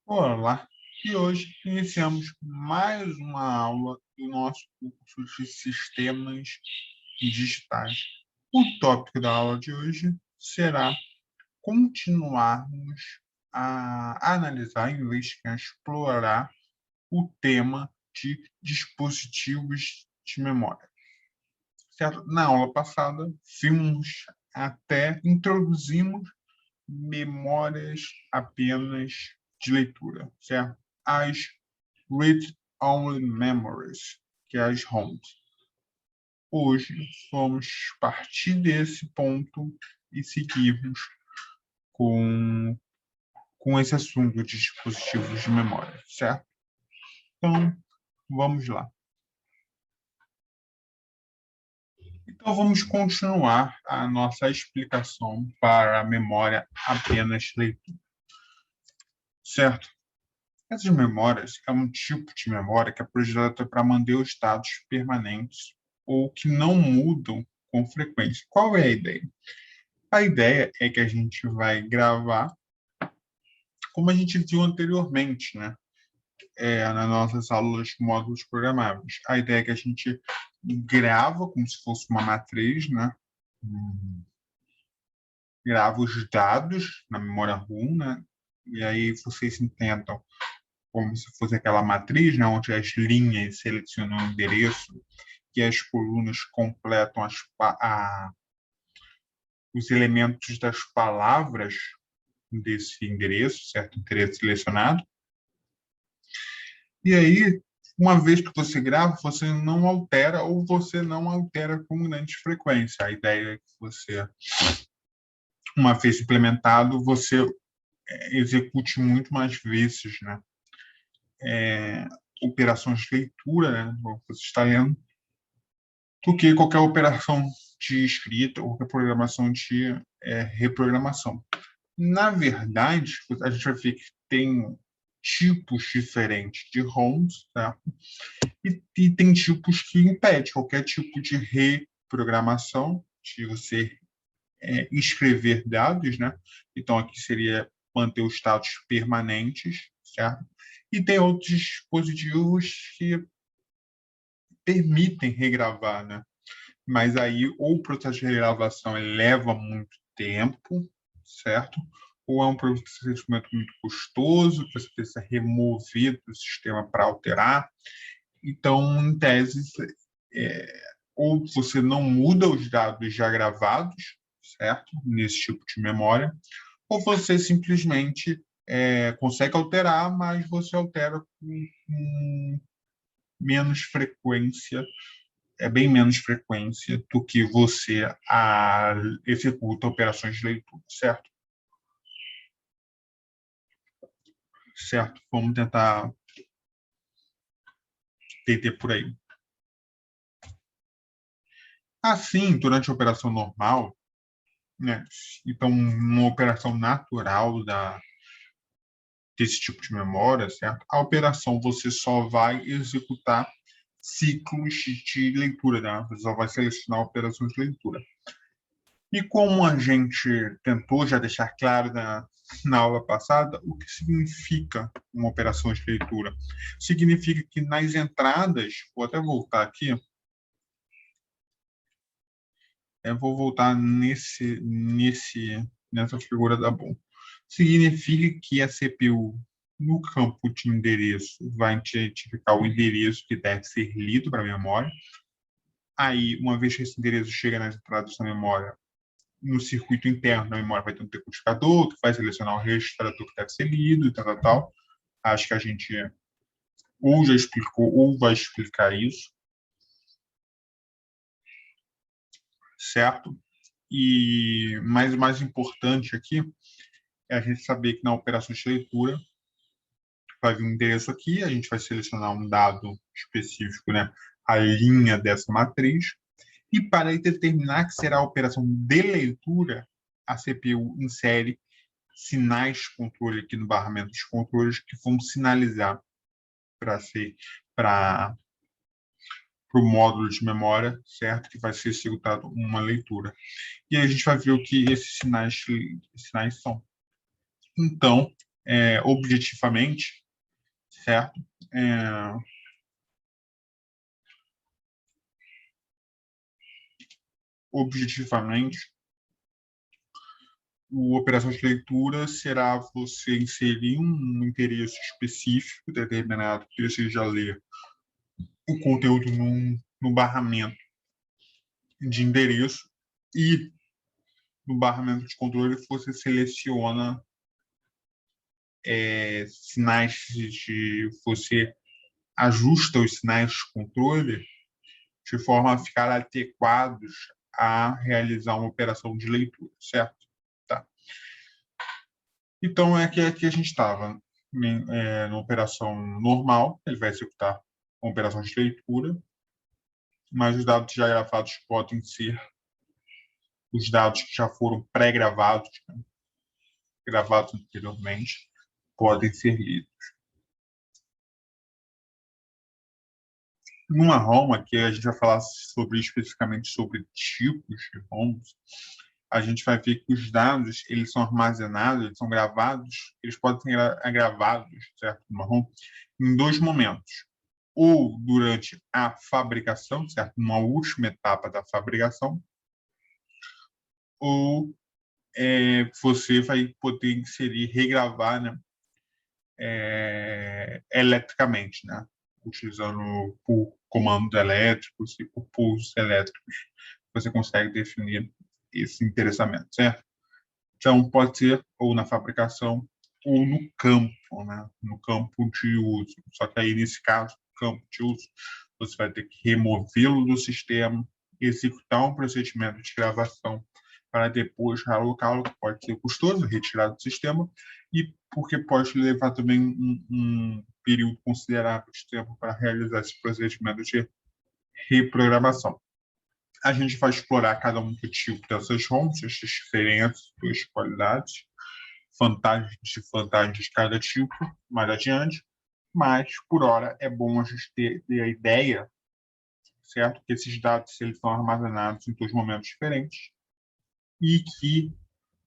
Olá, e hoje iniciamos mais uma aula do nosso curso de sistemas digitais. O tópico da aula de hoje será continuarmos a analisar, em vez de explorar, o tema de dispositivos de memória. Certo? Na aula passada, introduzimos memórias apenas de leitura, certo? As read-only memories, que é as ROMs. Hoje vamos partir desse ponto e seguirmos com, com esse assunto de dispositivos de memória, certo? Então, vamos lá. Então, vamos continuar a nossa explicação para a memória apenas leitura, certo? Essas memórias é um tipo de memória que é projetada para manter os estados permanentes ou que não mudam com frequência. Qual é a ideia? A ideia é que a gente vai gravar, como a gente viu anteriormente, né? Nas nossas aulas de módulos programáveis. A ideia é que a gente grava como se fosse uma matriz, né? Grava os dados na memória RAM, né? E aí vocês entendam como se fosse aquela matriz, né, onde as linhas selecionam o endereço e as colunas completam os elementos das palavras desse endereço, certo? Endereço selecionado. E aí, uma vez que você grava, você não altera ou você não altera com grande frequência. A ideia é que você, uma vez implementado, você execute muito mais vezes, né? Operações de leitura, né? Você está lendo, do que qualquer operação de escrita ou qualquer programação de reprogramação. Na verdade, a gente vai ver que tem tipos diferentes de ROMs, tá? E tem tipos que impedem qualquer tipo de reprogramação, de você escrever dados, né? Então, aqui seria manter os status permanentes, certo? E tem outros dispositivos que permitem regravar, né? Mas aí ou o processo de regravação leva muito tempo, certo? Ou é um procedimento muito custoso, que você precisa remover do sistema para alterar. Então, em tese, ou você não muda os dados já gravados, certo? Nesse tipo de memória, ou você simplesmente consegue alterar, mas você altera com menos frequência, bem menos frequência do que você executa operações de leitura, certo? Certo, vamos tentar entender por aí. Assim, durante a operação normal, né? Então, uma operação natural desse tipo de memória, certo? A operação você só vai executar ciclos de leitura, né? Você só vai selecionar operações de leitura. E como a gente tentou já deixar claro na aula passada, o que significa uma operação de leitura? Significa que nas entradas, vou até voltar aqui, eu vou voltar nessa figura da bom. Significa que a CPU, no campo de endereço, vai identificar o endereço que deve ser lido para a memória. Aí, uma vez que esse endereço chega nas entradas da memória, no circuito interno da memória vai ter um decodificador que vai selecionar o registrador que deve ser lido e tal, tal, tal. Acho que a gente ou já explicou ou vai explicar isso, certo? E mais o mais importante aqui é a gente saber que na operação de leitura vai vir um endereço aqui, a gente vai selecionar um dado específico, né? A linha dessa matriz, e para determinar que será a operação de leitura, a CPU insere sinais de controle aqui no barramento dos controles que vão sinalizar para o módulo de memória, certo? Que vai ser executado uma leitura. E aí a gente vai ver o que esses sinais são. Então, objetivamente, certo? Objetivamente, a operação de leitura será você inserir um interesse específico determinado, que seja ler o conteúdo no barramento de endereço e no barramento de controle você seleciona sinais você ajusta os sinais de controle de forma a ficar adequados a realizar uma operação de leitura, certo? Tá. Então, aqui a gente estava numa operação normal, ele vai executar uma operação de leitura, mas os dados já gravados podem ser os dados que já foram pré-gravados, né, gravados anteriormente, podem ser lidos. Numa ROM, aqui a gente vai falar especificamente sobre tipos de ROMs, a gente vai ver que os dados eles são armazenados, eles são gravados, eles podem ser gravados, certo, numa ROM, em dois momentos. Ou durante a fabricação, certo, numa última etapa da fabricação, ou você vai poder inserir, regravar, né, eletricamente, né, utilizando por comandos elétricos e por pulsos elétricos. Você consegue definir esse interessamento, certo? Então, pode ser ou na fabricação ou no campo, né? No campo de uso. Só que aí, nesse caso, campo de uso, você vai ter que removê-lo do sistema, executar um procedimento de gravação para depois realocá-lo, que pode ser custoso, retirar do sistema, e porque pode levar também um período considerável de tempo para realizar esse procedimento de reprogramação. A gente vai explorar cada um do tipo dessas ROMs, as diferenças, suas qualidades, vantagens e desvantagens de cada tipo mais adiante, mas, por hora, é bom a gente ter a ideia, certo? Que esses dados eles são armazenados em dois momentos diferentes e que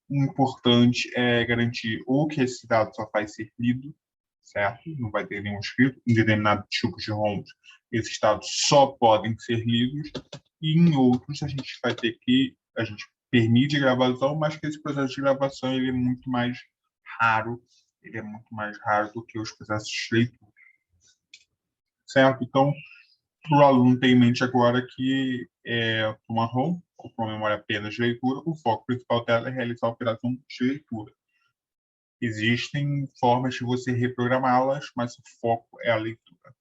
o importante é garantir ou que esse dado só vai ser lido, certo? Não vai ter nenhum escrito. Em determinado tipo de ROMs, esses dados só podem ser lidos, e em outros a gente permite gravação, mas que esse processo de gravação ele é muito mais raro, ele é muito mais raro do que os processos de leitura, certo? Então, para o aluno ter em mente agora que uma ROM, ou uma memória apenas de leitura, o foco principal dela é realizar a operação de leitura. Existem formas de você reprogramá-las, mas o foco é a leitura.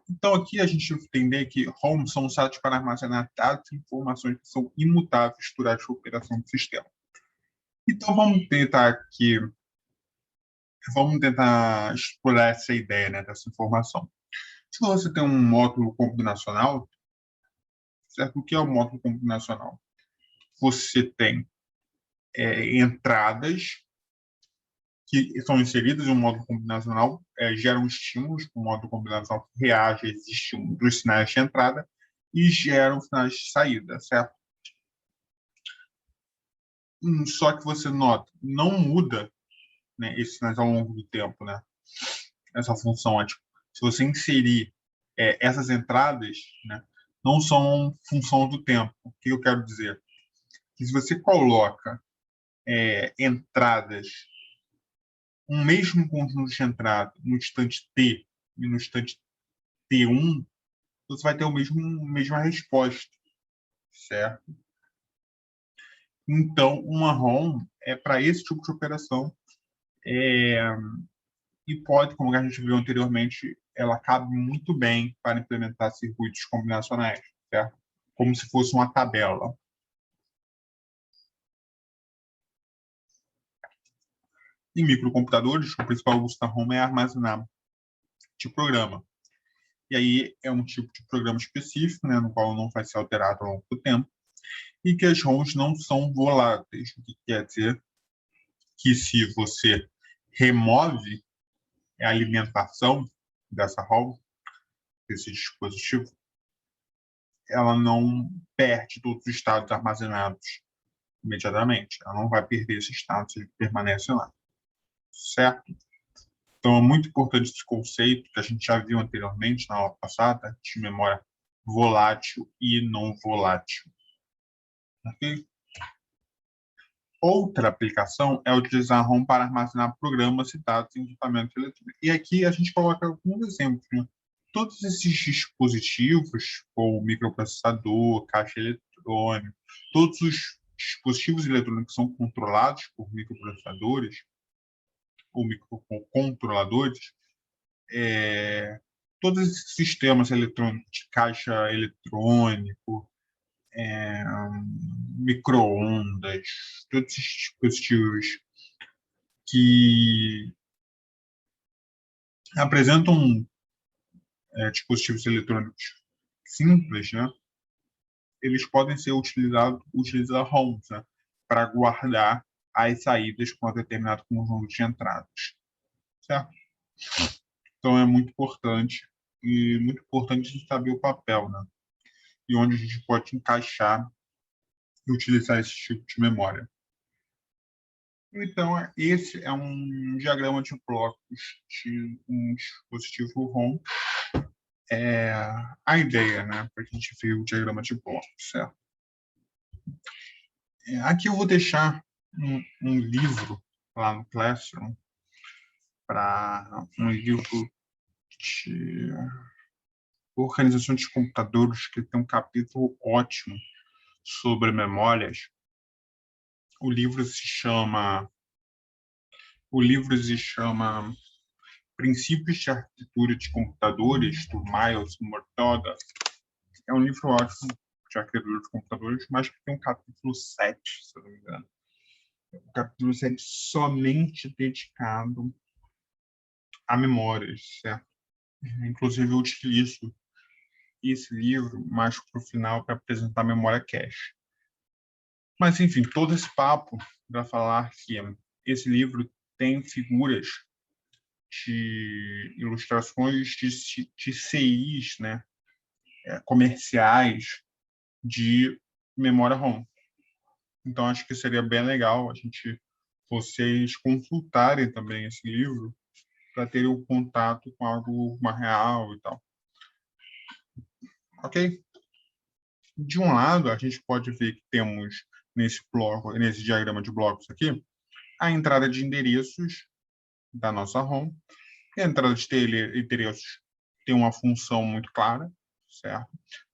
Então, aqui a gente entender que ROMs são usados para armazenar dados e informações que são imutáveis durante a operação do sistema. Então, vamos tentar explorar essa ideia, né, dessa informação. Se você tem um módulo combinacional, certo? O que é o módulo combinacional? Você tem entradas que são inseridas em um módulo combinacional, geram estímulos, o módulo combinacional reage a esses estímulos dos sinais de entrada e geram sinais de saída, certo? Só que você nota, não muda, né, esses sinais ao longo do tempo, né? Essa função é, tipo, se você inserir essas entradas, né, não são função do tempo. O que eu quero dizer? Que se você coloca entradas, um mesmo conjunto de entrada no instante t e no instante t1, você vai ter mesma resposta, certo? Então, uma ROM é para esse tipo de operação e pode, como a gente viu anteriormente, ela cabe muito bem para implementar circuitos combinacionais, certo? Como se fosse uma tabela. Em microcomputadores, o principal uso da ROM é armazenar de programa. E aí é um tipo de programa específico, né, no qual não vai ser alterado ao longo do tempo, e que as ROMs não são voláteis, o que quer dizer que se você remove a alimentação dessa ROM, desse dispositivo, ela não perde todos os estados armazenados imediatamente. Ela não vai perder esse estado, ele permanece lá. certo? Então, é muito importante esse conceito que a gente já viu anteriormente na aula passada, de memória volátil e não volátil. Okay? Outra aplicação é utilizar a ROM para armazenar programas e dados em equipamento eletrônico. E aqui a gente coloca alguns exemplos. Né? Todos esses dispositivos, como microprocessador, caixa eletrônica, todos os dispositivos eletrônicos que são controlados por microprocessadores ou microcontroladores, todos esses sistemas eletrônicos de caixa eletrônico, micro-ondas, todos esses dispositivos que apresentam dispositivos eletrônicos simples, né? Eles podem ser utilizados ROMs, né? Para guardar as saídas com um determinado conjunto de entradas, certo? Então é muito importante a gente saber o papel, né? E onde a gente pode encaixar e utilizar esse tipo de memória. Então, esse é um diagrama de blocos de um dispositivo ROM. A ideia, né, para a gente ver o diagrama de blocos, certo? Aqui eu vou deixar um livro lá no Classroom, para um livro de organização de computadores, que tem um capítulo ótimo sobre memórias. O livro se chama Princípios de Arquitetura de Computadores, do Miles Murtaugh. É um livro ótimo de arquitetura de computadores, mas que tem um capítulo 7, se eu não me engano. O capítulo 7 somente dedicado a memórias, certo? Inclusive, eu utilizo esse livro mais para o final para apresentar a memória cache. Mas, enfim, todo esse papo para falar que esse livro tem figuras de ilustrações de CIs, né, comerciais de memória ROM. Então, acho que seria bem legal vocês consultarem também esse livro para terem um contato com algo mais real e tal. Ok? De um lado, a gente pode ver que temos nesse diagrama de blocos aqui, a entrada de endereços da nossa ROM. E a entrada de endereços tem uma função muito clara, certo?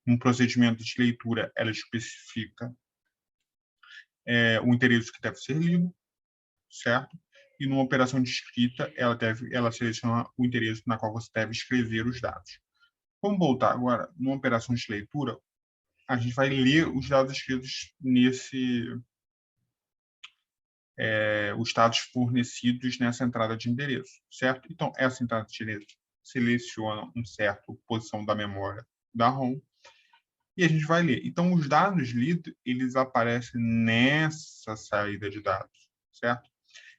Um procedimento de leitura, ela especifica o endereço que deve ser lido, certo? E numa operação de escrita, ela seleciona o endereço na qual você deve escrever os dados. Vamos voltar agora, numa operação de leitura, a gente vai ler os dados escritos os dados fornecidos nessa entrada de endereço, certo? Então, essa entrada de endereço seleciona uma certa posição da memória da ROM e a gente vai ler. Então, os dados lidos, eles aparecem nessa saída de dados, certo?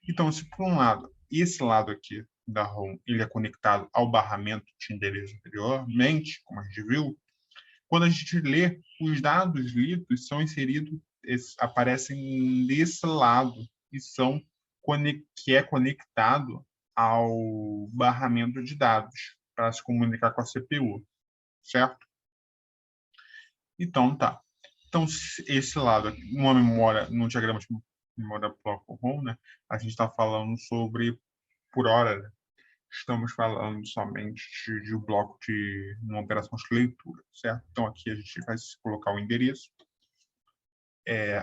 Então, se por um lado, esse lado aqui da ROM, ele é conectado ao barramento de endereço anteriormente, como a gente viu, quando a gente lê, os dados lidos são inseridos, aparecem desse lado e que é conectado ao barramento de dados para se comunicar com a CPU, certo? Então, tá. Então, esse lado aqui, uma memória, no diagrama de memória bloco ROM, né, a gente está falando sobre por hora, né? Estamos falando somente de um bloco de uma operação de leitura, certo? Então, aqui a gente vai colocar o endereço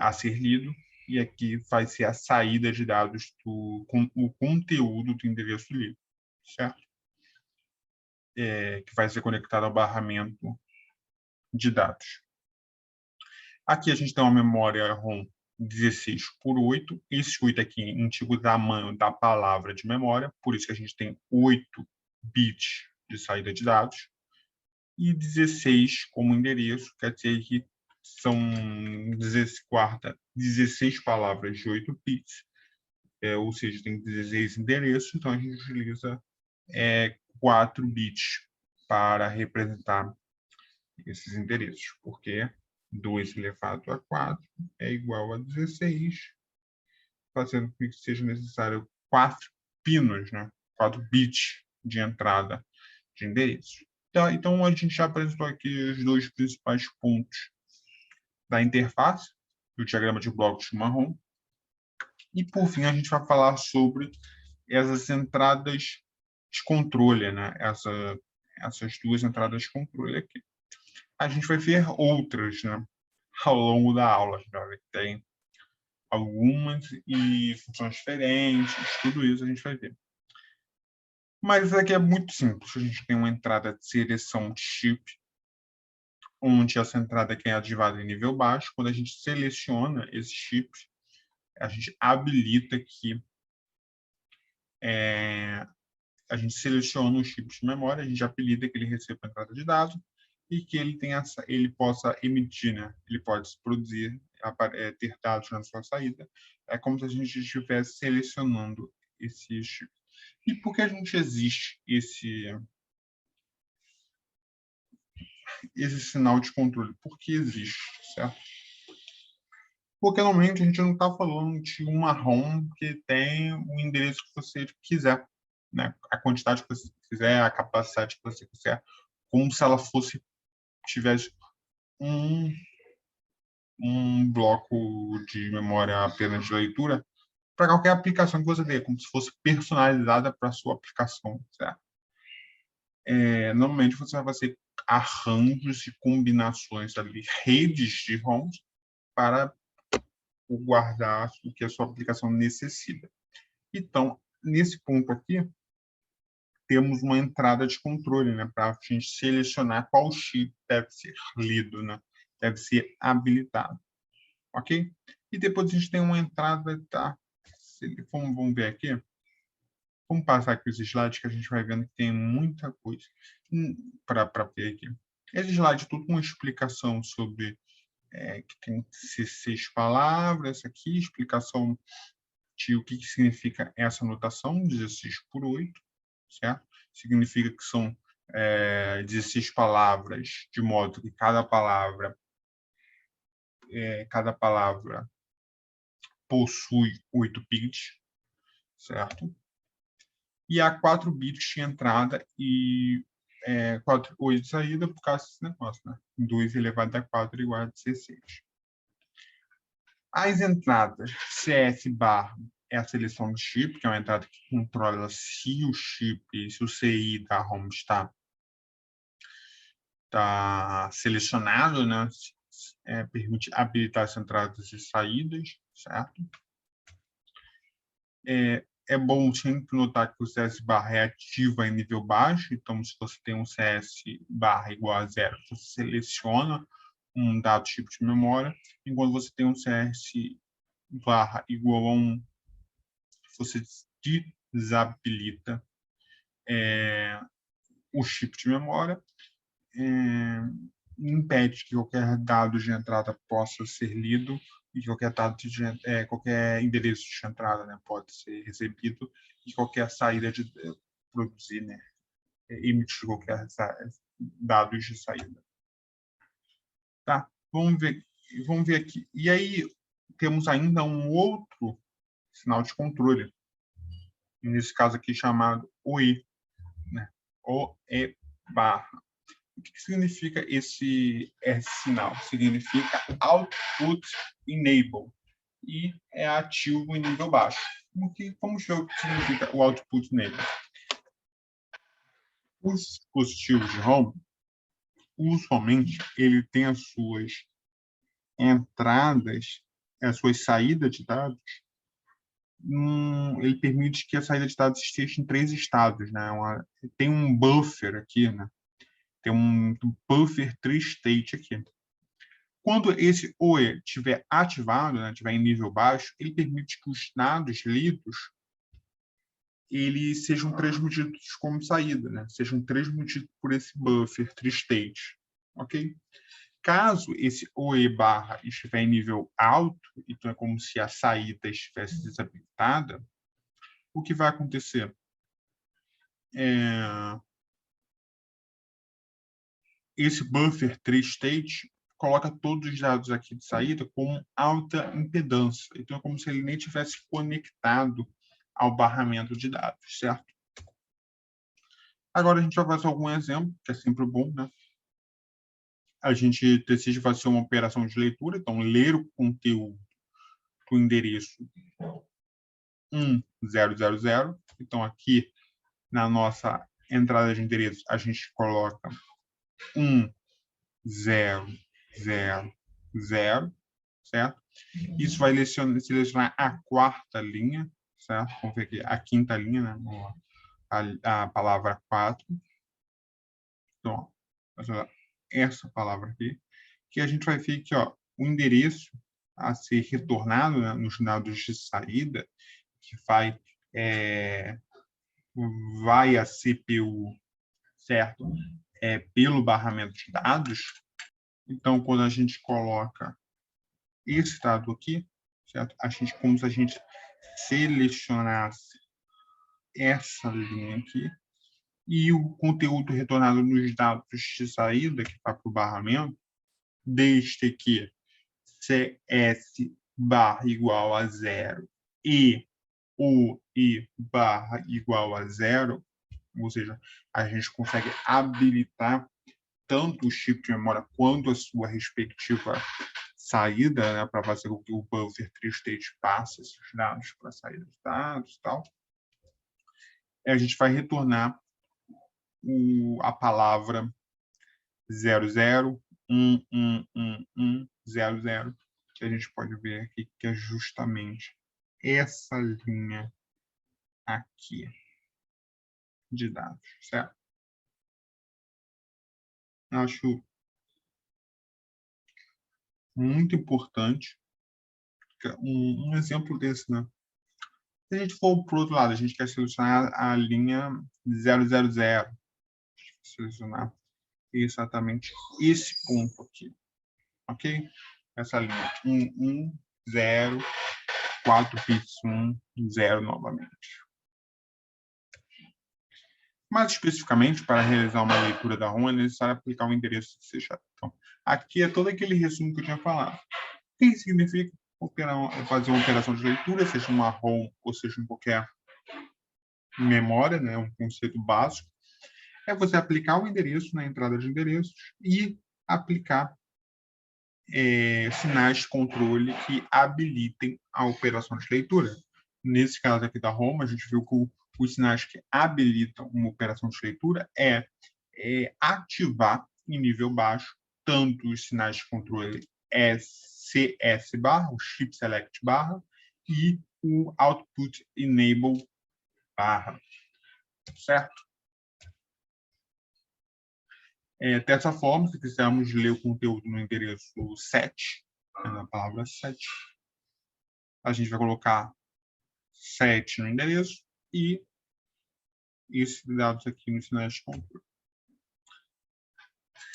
a ser lido, e aqui vai ser a saída de dados com o conteúdo do endereço lido, certo? Que vai ser conectado ao barramento de dados. Aqui a gente tem uma memória ROM 16 por 8. Esse 8 aqui indica o tamanho da palavra de memória, por isso que a gente tem 8 bits de saída de dados. E 16 como endereço, quer dizer que são 16 palavras de 8 bits, ou seja, tem 16 endereços, então a gente utiliza 4 bits para representar esses endereços, porque 2 elevado a 4 é igual a 16, fazendo com que seja necessário 4 pinos, né? 4 bits de entrada de endereços. Tá, então, a gente já apresentou aqui os dois principais pontos da interface, do diagrama de blocos de marrom. E, por fim, a gente vai falar sobre essas entradas de controle, né? Essas duas entradas de controle aqui. A gente vai ver outras, né? Ao longo da aula. A gente vai ver que tem algumas e funções diferentes, tudo isso a gente vai ver. Mas aqui é muito simples. A gente tem uma entrada de seleção de chip, onde essa entrada aqui é ativada em nível baixo. Quando a gente seleciona esses chips, a gente habilita que a gente seleciona os chips de memória, a gente habilita que ele receba a entrada de dados e que ele possa emitir, né? Ele pode produzir, ter dados na sua saída. É como se a gente estivesse selecionando esses chips. E por que a gente existe esse sinal de controle? Por que existe, certo? Porque normalmente a gente não está falando de uma ROM que tem o endereço que você quiser, né? A quantidade que você quiser, a capacidade que você quiser, como se ela tivesse um bloco de memória apenas de leitura para qualquer aplicação que você tenha, como se fosse personalizada para a sua aplicação, certo? Normalmente você vai fazer arranjos e combinações ali, redes de ROMs para guardar o que a sua aplicação necessita. Então, nesse ponto aqui, temos uma entrada de controle, né, para a gente selecionar qual chip deve ser lido, né, deve ser habilitado, ok? E depois a gente tem uma entrada, tá? Vamos ver aqui. Vamos passar aqui os slides que a gente vai vendo que tem muita coisa para ver aqui. Esse slide é tudo uma explicação sobre que tem 6 palavras aqui, explicação de o que significa essa notação, 16 por 8, certo? Significa que são 16 palavras, de modo que cada palavra possui 8 bits, certo? E há 4 bits de entrada e 8 de saída por causa desse negócio, né? 2 elevado a 4 igual a 16. As entradas CS bar é a seleção do chip, que é uma entrada que controla se o chip, se o CI da ROM está selecionado, né? Permite habilitar as entradas e saídas, certo? É bom sempre notar que o CS barra é ativa em nível baixo, então se você tem um CS barra igual a 0, você seleciona um dado tipo de memória, enquanto você tem um CS barra igual a 1, você desabilita o chip de memória, impede que qualquer dado de entrada possa ser lido e que qualquer endereço de entrada, né, pode ser recebido e qualquer saída de produzir, né, emitir qualquer dados de saída. Tá? Vamos ver aqui. E aí temos ainda um outro sinal de controle, nesse caso aqui chamado OE, né? OE barra. O que significa esse sinal? Significa Output Enable e é ativo em nível baixo. Vamos ver o que significa o Output Enable. Os dispositivos de ROM, usualmente, ele tem as suas entradas, as suas saídas de dados, ele permite que a saída de dados esteja em 3 estados, né? Tem um buffer aqui, né? Tem um buffer 3-state aqui. Quando esse OE estiver ativado, né, estiver em nível baixo, ele permite que os dados lidos eles sejam transmitidos como saída, né? Sejam transmitidos por esse buffer 3-state, ok? Caso esse OE barra estiver em nível alto, então é como se a saída estivesse desabilitada, o que vai acontecer? Esse buffer 3-state coloca todos os dados aqui de saída com alta impedância. Então, é como se ele nem tivesse conectado ao barramento de dados, certo? Agora a gente vai fazer algum exemplo, que é sempre bom, né? A gente decide fazer uma operação de leitura, então ler o conteúdo do endereço 1000. Então aqui na nossa entrada de endereço a gente coloca 1000, certo? Isso vai selecionar a quarta linha, certo? Vamos ver aqui, a quinta linha, né? A palavra 4. Então, ó, essa palavra aqui, que a gente vai ver que ó, o endereço a ser retornado, né, nos dados de saída, que vai a CPU, certo? Pelo barramento de dados. Então, quando a gente coloca esse dado aqui, certo? Como se a gente selecionasse essa linha aqui e o conteúdo retornado nos dados de saída, que vai para o barramento, desde que CS barra igual a 0 e o I barra igual a 0, ou seja, a gente consegue habilitar tanto o chip de memória quanto a sua respectiva saída, né, para fazer com que o buffer tri-state passe esses dados para a saída de dados e tal. A gente vai retornar a palavra 00111100, que a gente pode ver aqui, que é justamente essa linha aqui de dados, certo? Acho muito importante um exemplo desse, né? Se a gente for para o outro lado, a gente quer selecionar a linha 000, selecionar exatamente esse ponto aqui, ok? Essa linha 110, 4 bits 10 novamente. Mais especificamente, para realizar uma leitura da ROM, é necessário aplicar o endereço de C#. Então, aqui é todo aquele resumo que eu tinha falado. O que significa fazer uma operação de leitura, seja uma ROM ou seja em qualquer memória, né, um conceito básico, é você aplicar o endereço na entrada de endereços e aplicar sinais de controle que habilitem a operação de leitura. Nesse caso aqui da ROM, a gente viu que os sinais que habilitam uma operação de leitura é ativar em nível baixo tanto os sinais de controle CS barra, o chip select barra, e o output enable barra, certo? Dessa forma, se quisermos ler o conteúdo no endereço 7, na palavra 7, a gente vai colocar 7 no endereço e esses dados aqui nos sinais de controle.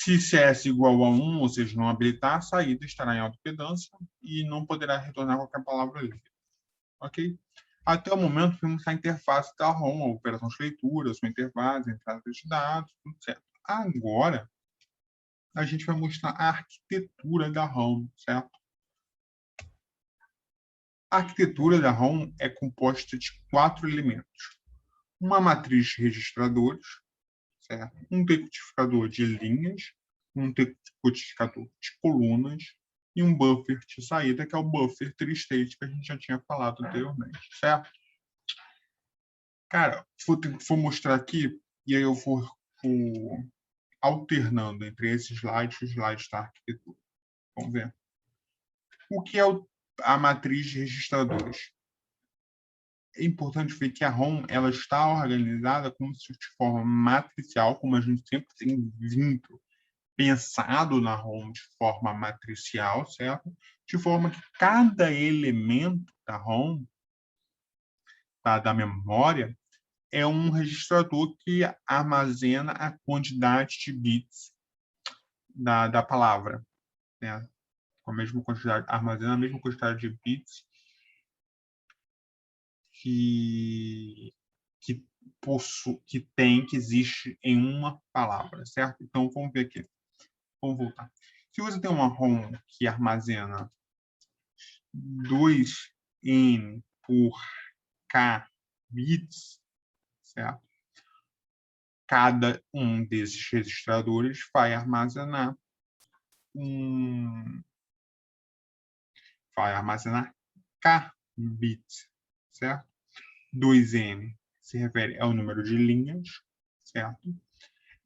Se CS igual a 1, ou seja, não habilitar, a saída estará em autopedância e não poderá retornar qualquer palavra livre. Ok? Até o momento, vimos a interface da ROM, a operação de leitura, sua interface, a entrada de dados, tudo certo. Agora, a gente vai mostrar a arquitetura da ROM, certo? A arquitetura da ROM é composta de 4 elementos. Uma matriz de registradores, certo? Um decodificador de linhas, um decodificador de colunas e um buffer de saída, que é o buffer tri-state que a gente já tinha falado anteriormente, certo? Cara, vou mostrar aqui e aí eu vou alternando entre esses slides e os slides da arquitetura. Vamos ver. O que é a matriz de registradores? É importante ver que a ROM ela está organizada como se de forma matricial, como a gente sempre tem vindo pensado na ROM de forma matricial, certo? De forma que cada elemento da ROM, da memória, é um registrador que armazena a quantidade de bits da palavra, né? Com a mesma quantidade, armazena a mesma quantidade de bits que existe em uma palavra, certo? Então, vamos ver aqui. Vamos voltar. Se você tem uma ROM que armazena 2N por K bits, certo? Cada um desses registradores vai armazenar K bits, certo? 2N se refere ao número de linhas, certo?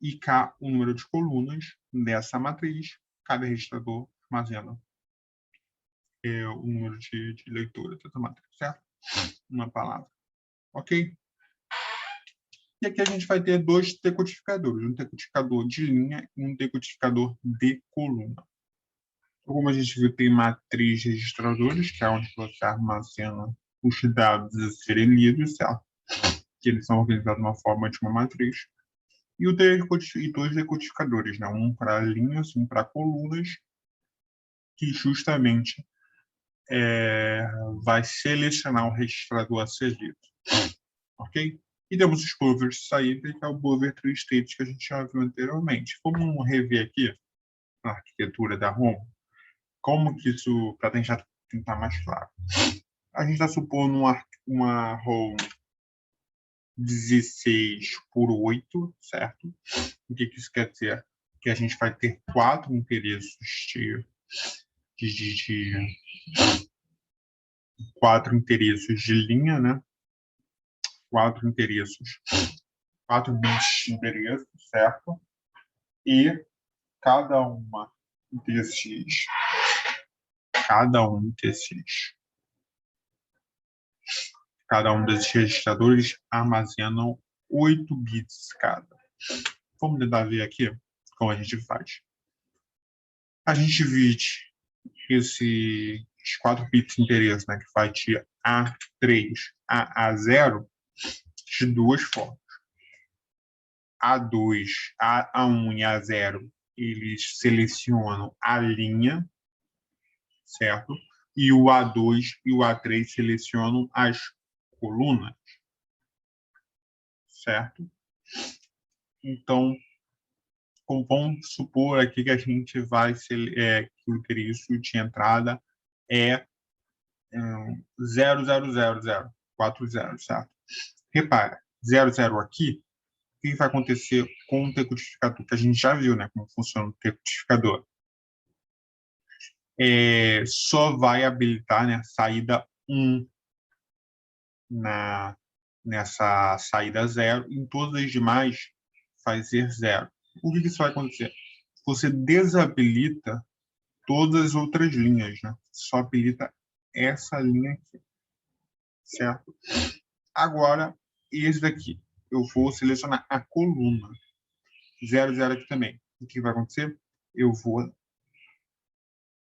E K, o número de colunas dessa matriz. Cada registrador armazena o número de leitura dessa matriz, certo? Uma palavra. Ok? E aqui a gente vai ter dois decodificadores, um decodificador de linha e um decodificador de coluna. Como a gente viu, tem matriz de registradores, que é onde você armazena os dados a serem lidos, certo? Que eles são organizados na forma de uma matriz. E dois decodificadores, né? Um para linhas, um para colunas, que justamente vai selecionar o registrador a ser lido. Ok? E temos os buffers de saída, que é o buffer tree state que a gente já viu anteriormente. Vamos rever aqui a arquitetura da ROM. Como que isso, para tentar mais claro. A gente está supondo uma ROM 16/8, certo? O que isso quer dizer? Que a gente vai ter 4 endereços de 4 endereços de linha, né? 4 endereços, 4 bits de endereço, certo? E cada um desses registradores armazenam 8 bits cada. Vamos tentar ver aqui como a gente faz. A gente divide esses 4 bits de endereço, né, que vai de A3 a A0, de duas formas. A2, A1 e A0, eles selecionam a linha, certo? E o A2 e o A3 selecionam as colunas, certo? Então, vamos supor aqui que a gente vai que o endereço de entrada é 00040, certo? Repara, 00 aqui, o que vai acontecer com o decodificador? Que a gente já viu, né, como funciona o decodificador. Só vai habilitar, né, saída 1 nessa saída 0, em todas as demais fazer 0. O que isso vai acontecer? Você desabilita todas as outras linhas, né? Só habilita essa linha aqui, certo? Agora, esse daqui, eu vou selecionar a coluna 00 aqui também. O que vai acontecer? Eu vou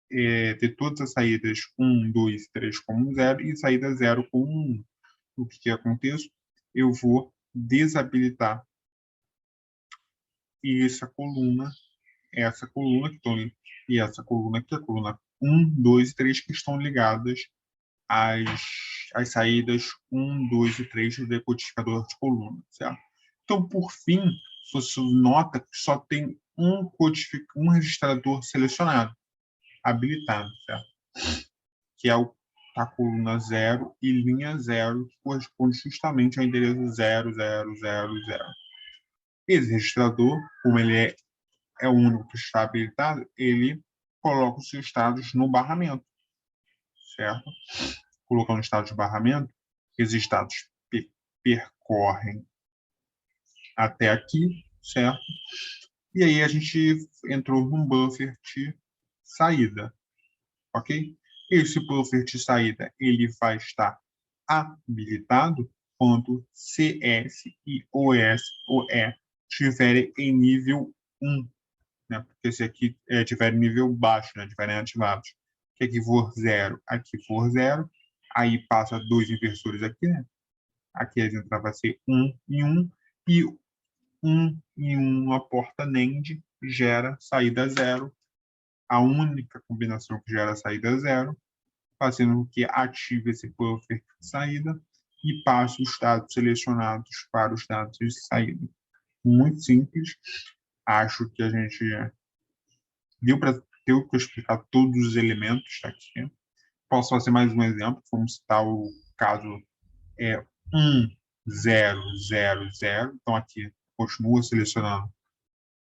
ter todas as saídas 1, 2, 3 como 0 e saída 0 como 1. O que acontece? Eu vou desabilitar essa coluna que estão, e essa coluna aqui, a coluna 1, 2 e 3, que estão ligadas às saídas 1, 2 e 3 do decodificador de coluna, certo? Então, por fim, você nota que só tem um registrador selecionado, habilitado, certo? Que é a coluna 0 e linha 0, que corresponde justamente ao endereço 0000. Esse registrador, como ele é o único que está habilitado, ele coloca os seus estados no barramento, certo? Colocando o estado de barramento, esses estados percorrem até aqui, certo? E aí a gente entrou num buffer de saída, ok? Esse buffer de saída ele vai estar habilitado quando CS e OE estiverem em nível 1, né? Porque se aqui tiver nível baixo, né? Estiverem ativados. Que aqui for 0, aqui for 0, aí passa 2 inversores aqui, né? Aqui a entrada vai ser 1 e 1, e 1 e 1, a porta NAND gera saída 0, a única combinação que gera saída 0, fazendo com que ative esse buffer de saída e passe os dados selecionados para os dados de saída. Muito simples. Acho que a gente deu para explicar todos os elementos aqui. Posso fazer mais um exemplo. Vamos citar o caso 1 0, 0, 0. Então, aqui continua selecionando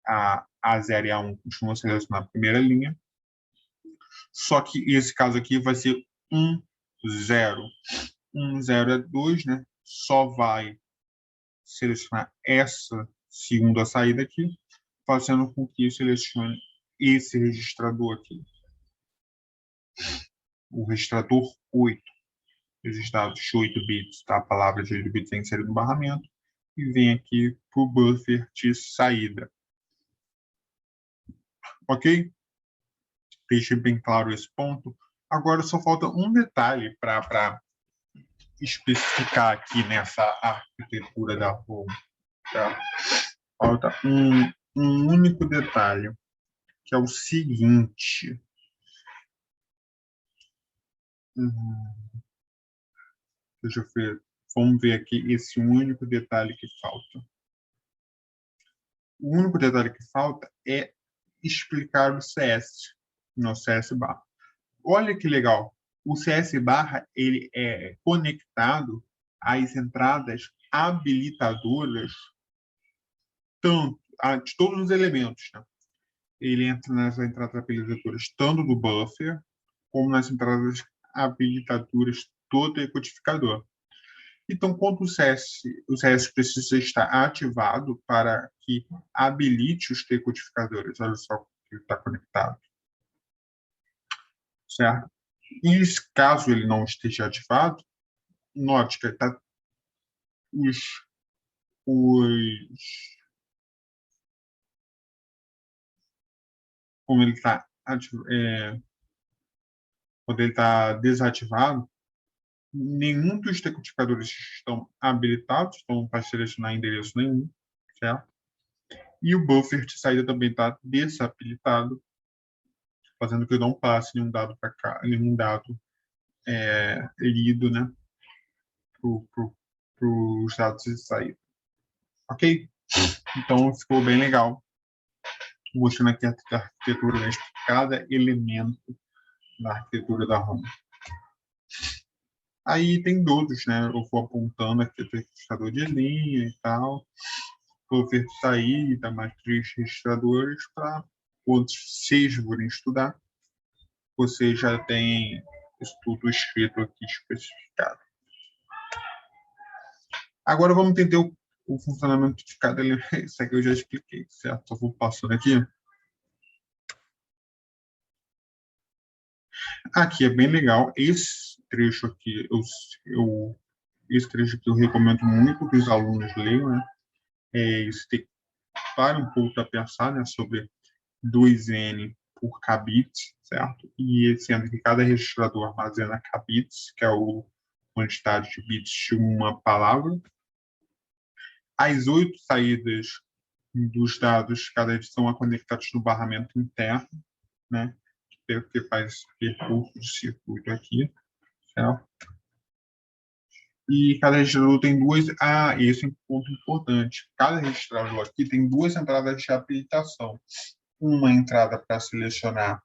a A0 e A1, continua selecionando a primeira linha. Só que esse caso aqui vai ser 1, 0. 1, 0 é 2, né? Só vai selecionar essa segunda saída aqui, fazendo com que eu selecione esse registrador aqui. O registrador 8. Registrados de 8 bits, tá? A palavra de 8 bits é inserida no barramento e vem aqui para o buffer de saída. Ok? Deixe bem claro esse ponto. Agora só falta um detalhe para especificar aqui nessa arquitetura da home. Tá? Falta um único detalhe, que é o seguinte. Deixa eu ver. Vamos ver aqui esse único detalhe que falta. O único detalhe que falta é explicar o CS, no CS barra. Olha que legal. O CS barra ele é conectado às entradas habilitadoras tanto de todos os elementos. Né? Ele entra nas entradas habilitadoras tanto do buffer como nas entradas habilitadoras do decodificador. Então, quando o CS precisa estar ativado para que habilite os decodificadores. Olha só que está conectado. Certo? E caso ele não esteja ativado, note que tá como ele está quando ele está desativado, nenhum dos decodificadores estão habilitados, então não vai selecionar endereço nenhum, certo? E o buffer de saída também está desabilitado, fazendo que eu não passe nenhum dado para cá, nenhum dado lido, né, para os dados de saída. Ok? Então ficou bem legal, mostrando aqui a arquitetura de cada elemento da arquitetura da ROM. Aí tem todos, né? Eu vou apontando aqui o registrador de linha e tal, buffer de saída, mais 3 registradores para quando vocês forem estudar, você já tem isso tudo escrito aqui especificado. Agora vamos entender o funcionamento de cada elemento. Isso aqui eu já expliquei, certo? Só vou passando aqui. Aqui é bem legal. Esse trecho aqui eu recomendo muito que os alunos leiam, né? Isso tem para um pouco para pensar, né, sobre 2N por kbits, certo? E sendo que cada registrador armazena kbits, que é a quantidade de bits de uma palavra. As 8 saídas dos dados, cada edição é conectadas no barramento interno, né? Que faz esse percurso de circuito aqui, certo? E cada registrador tem duas. Esse é um ponto importante. Cada registrador aqui tem 2 entradas de habilitação. Uma entrada para selecionar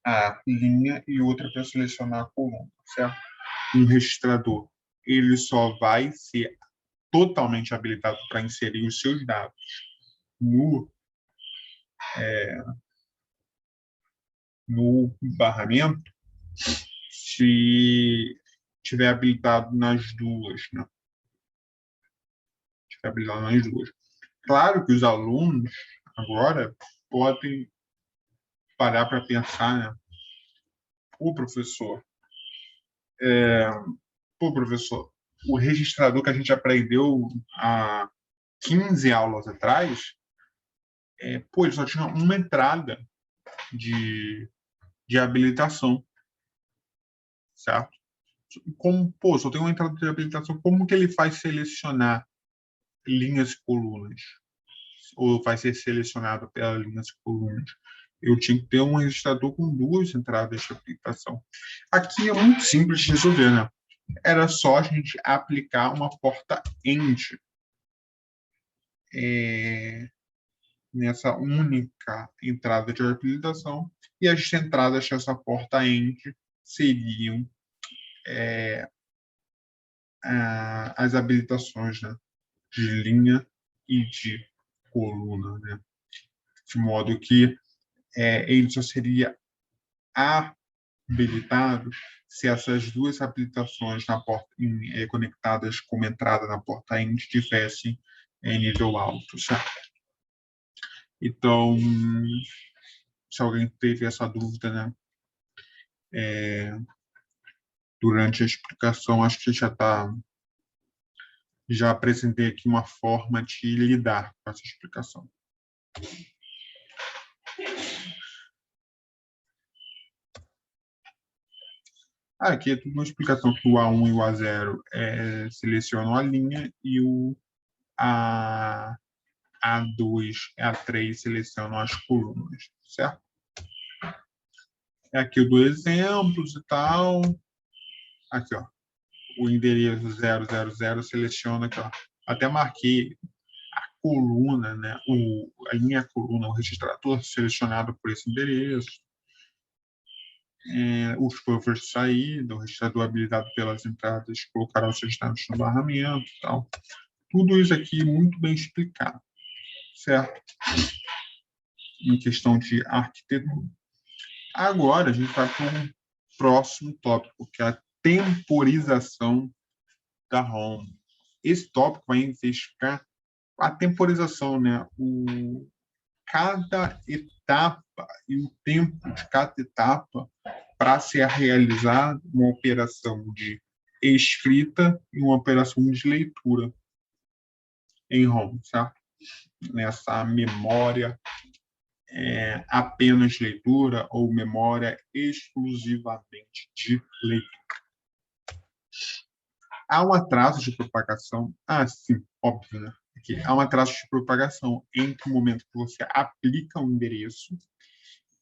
a linha e outra para selecionar a coluna, certo? Um registrador, ele só vai ser totalmente habilitado para inserir os seus dados no barramento se tiver habilitado nas duas, né? Tiver habilitado nas duas. Claro que os alunos agora podem parar para pensar, né? O professor, o registrador que a gente aprendeu há 15 aulas atrás, ele só tinha uma entrada de habilitação, certo? Como, só tem uma entrada de habilitação, como que ele faz selecionar linhas e colunas? Ou vai ser selecionado pelas linhas e colunas? Eu tinha que ter um registrador com 2 entradas de habilitação. Aqui é muito simples de resolver, né? Era só a gente aplicar uma porta END nessa única entrada de habilitação, e as entradas dessa porta END seriam as habilitações, né? de linha e de coluna, né? De modo que ele só seria habilitado se essas duas habilitações na porta conectadas como entrada na porta INT tivessem nível alto, certo? Então, se alguém teve essa dúvida, né, durante a explicação, acho que já apresentei aqui uma forma de lidar com essa explicação. Aqui é tudo uma explicação que o A1 e o A0 selecionam a linha e o A2 e A3 selecionam as colunas, certo? Aqui eu dou exemplos e tal. Aqui, ó, o endereço 000 seleciona aqui, ó. Até marquei a coluna, né? A linha coluna, o registrador selecionado por esse endereço. Os buffers de saída, o registrador habilitado pelas entradas, colocará os registros no barramento e tal. Tudo isso aqui muito bem explicado, certo? Em questão de arquitetura. Agora, a gente vai para um próximo tópico, que é a temporização da ROM. Esse tópico vai investigar a temporização, né? Cada etapa e o tempo de cada etapa para ser realizada uma operação de escrita e uma operação de leitura em ROM, certo? Nessa memória apenas leitura ou memória exclusivamente de leitura. Há um atraso de propagação. Sim, óbvio, né? Aqui. Há um atraso de propagação entre o momento que você aplica o endereço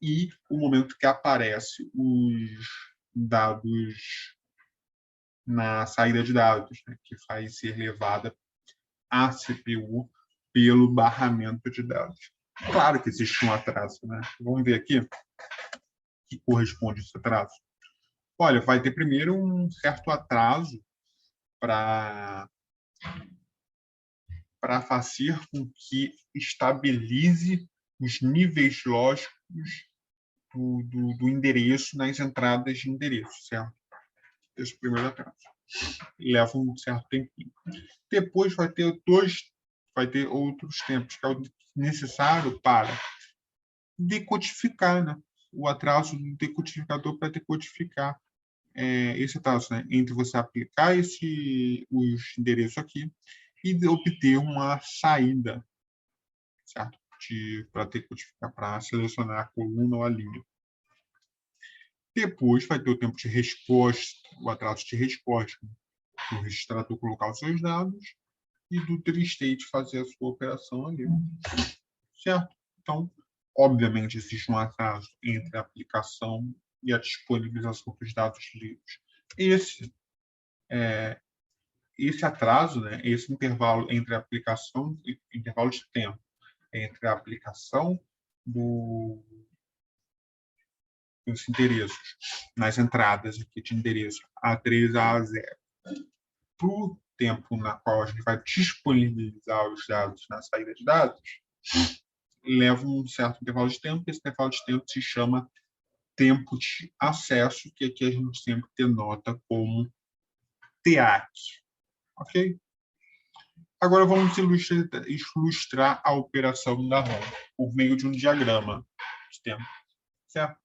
e o momento que aparece os dados na saída de dados, né? Que vai ser levada à CPU pelo barramento de dados. Claro que existe um atraso, né? Vamos ver aqui o que corresponde a esse atraso. Olha, vai ter primeiro um certo atraso para fazer com que estabilize os níveis lógicos do endereço nas entradas de endereço, certo? Esse primeiro atraso. Leva um certo tempinho. Depois vai ter outros tempos, que é o necessário para decodificar, né? O atraso do decodificador para decodificar esse atraso, né? Entre você aplicar os endereços aqui e obter uma saída, certo? Para decodificar, para selecionar a coluna ou a linha. Depois vai ter o tempo de resposta, o atraso de resposta, do registrador colocar os seus dados e do TreeState fazer a sua operação ali, certo? Então, obviamente, existe um atraso entre a aplicação e a disponibilização dos dados livres. Esse atraso, né, esse intervalo entre a aplicação, intervalo de tempo entre a aplicação dos endereços nas entradas aqui de endereço A3 a A0 para o tempo na qual a gente vai disponibilizar os dados na saída de dados, leva um certo intervalo de tempo. Esse intervalo de tempo se chama tempo de acesso, que aqui a gente sempre denota como TEAC. Ok? Agora vamos ilustrar a operação da ROM por meio de um diagrama de tempo. Certo?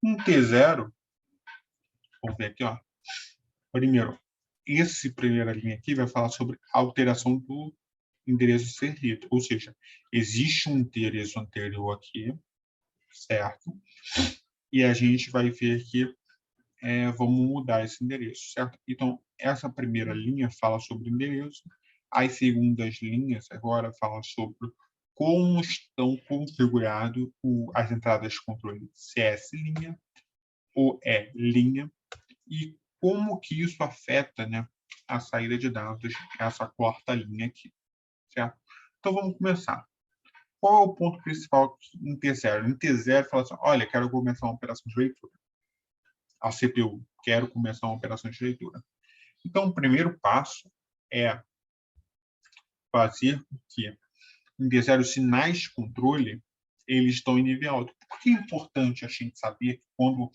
Um T0, vamos ver aqui, ó. Primeiro, essa primeira linha aqui vai falar sobre a alteração do endereço ser lido, ou seja, existe um endereço anterior aqui, certo? E a gente vai ver que vamos mudar esse endereço, certo? Então, essa primeira linha fala sobre o endereço, as segundas linhas agora falam sobre como estão configuradas as entradas de controle CS linha ou linha e como que isso afeta, né, a saída de dados, essa quarta linha aqui, certo? Então, vamos começar. Qual é o ponto principal em T0? Em T0, fala assim, olha, quero começar uma operação de leitura. A CPU, quero começar uma operação de leitura. Então, o primeiro passo é fazer com que em T0 os sinais de controle eles estão em nível alto. Por que é importante a gente saber que quando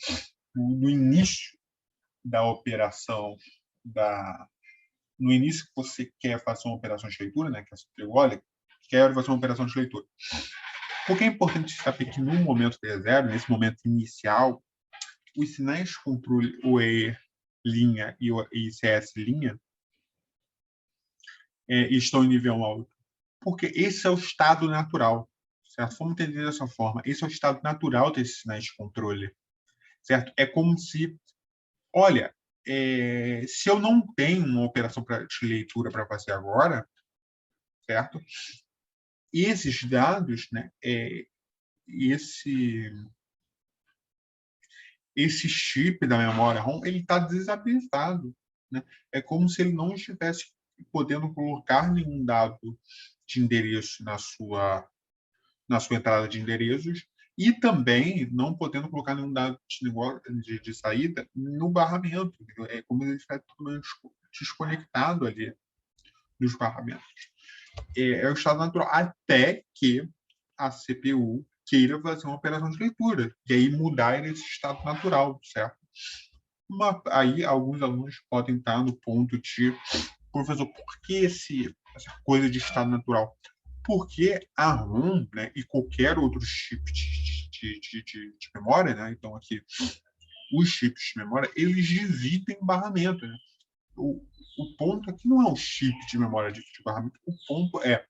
no início da operação, no início que você quer fazer uma operação de leitura, né, que você olha, quero fazer uma operação de leitura. Por que é importante saber que no momento T0, nesse momento inicial, os sinais de controle OE linha e CS linha estão em nível alto? Porque esse é o estado natural, certo? Vamos entender dessa forma. Esse é o estado natural desses sinais de controle, certo? É como se, olha, se eu não tenho uma operação de leitura para fazer agora, certo? Esses dados, né, esse chip da memória ROM, ele está desabilitado, né? É como se ele não estivesse podendo colocar nenhum dado de endereço na sua entrada de endereços e também não podendo colocar nenhum dado de saída no barramento. É como se ele estivesse desconectado ali dos barramentos. É o estado natural, até que a CPU queira fazer uma operação de leitura, e aí mudar esse estado natural, certo? Aí alguns alunos podem estar no ponto de, professor, por que essa coisa de estado natural? Porque a ROM, né, e qualquer outro chip de memória, né, então aqui os chips de memória, eles dividem barramento. Né? O ponto aqui não é o chip de memória de barramento, o ponto é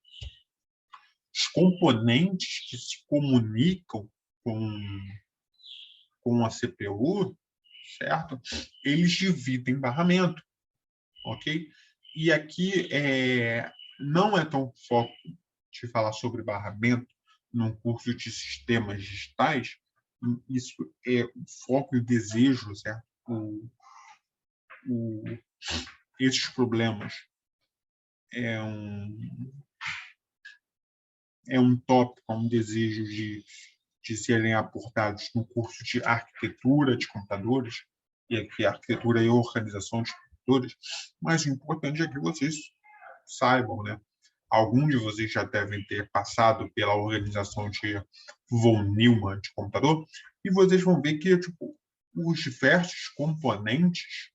os componentes que se comunicam com a CPU, certo? Eles dividem barramento, ok? E aqui não é tão foco de falar sobre barramento num curso de sistemas digitais, isso é o foco e o desejo, certo? Esses problemas é um tópico, um desejo de serem abordados no curso de arquitetura de computadores, e aqui arquitetura e organização de computadores, mas o importante é que vocês saibam, né? Alguns de vocês já devem ter passado pela organização de von Neumann de computador, e vocês vão ver que tipo, os diversos componentes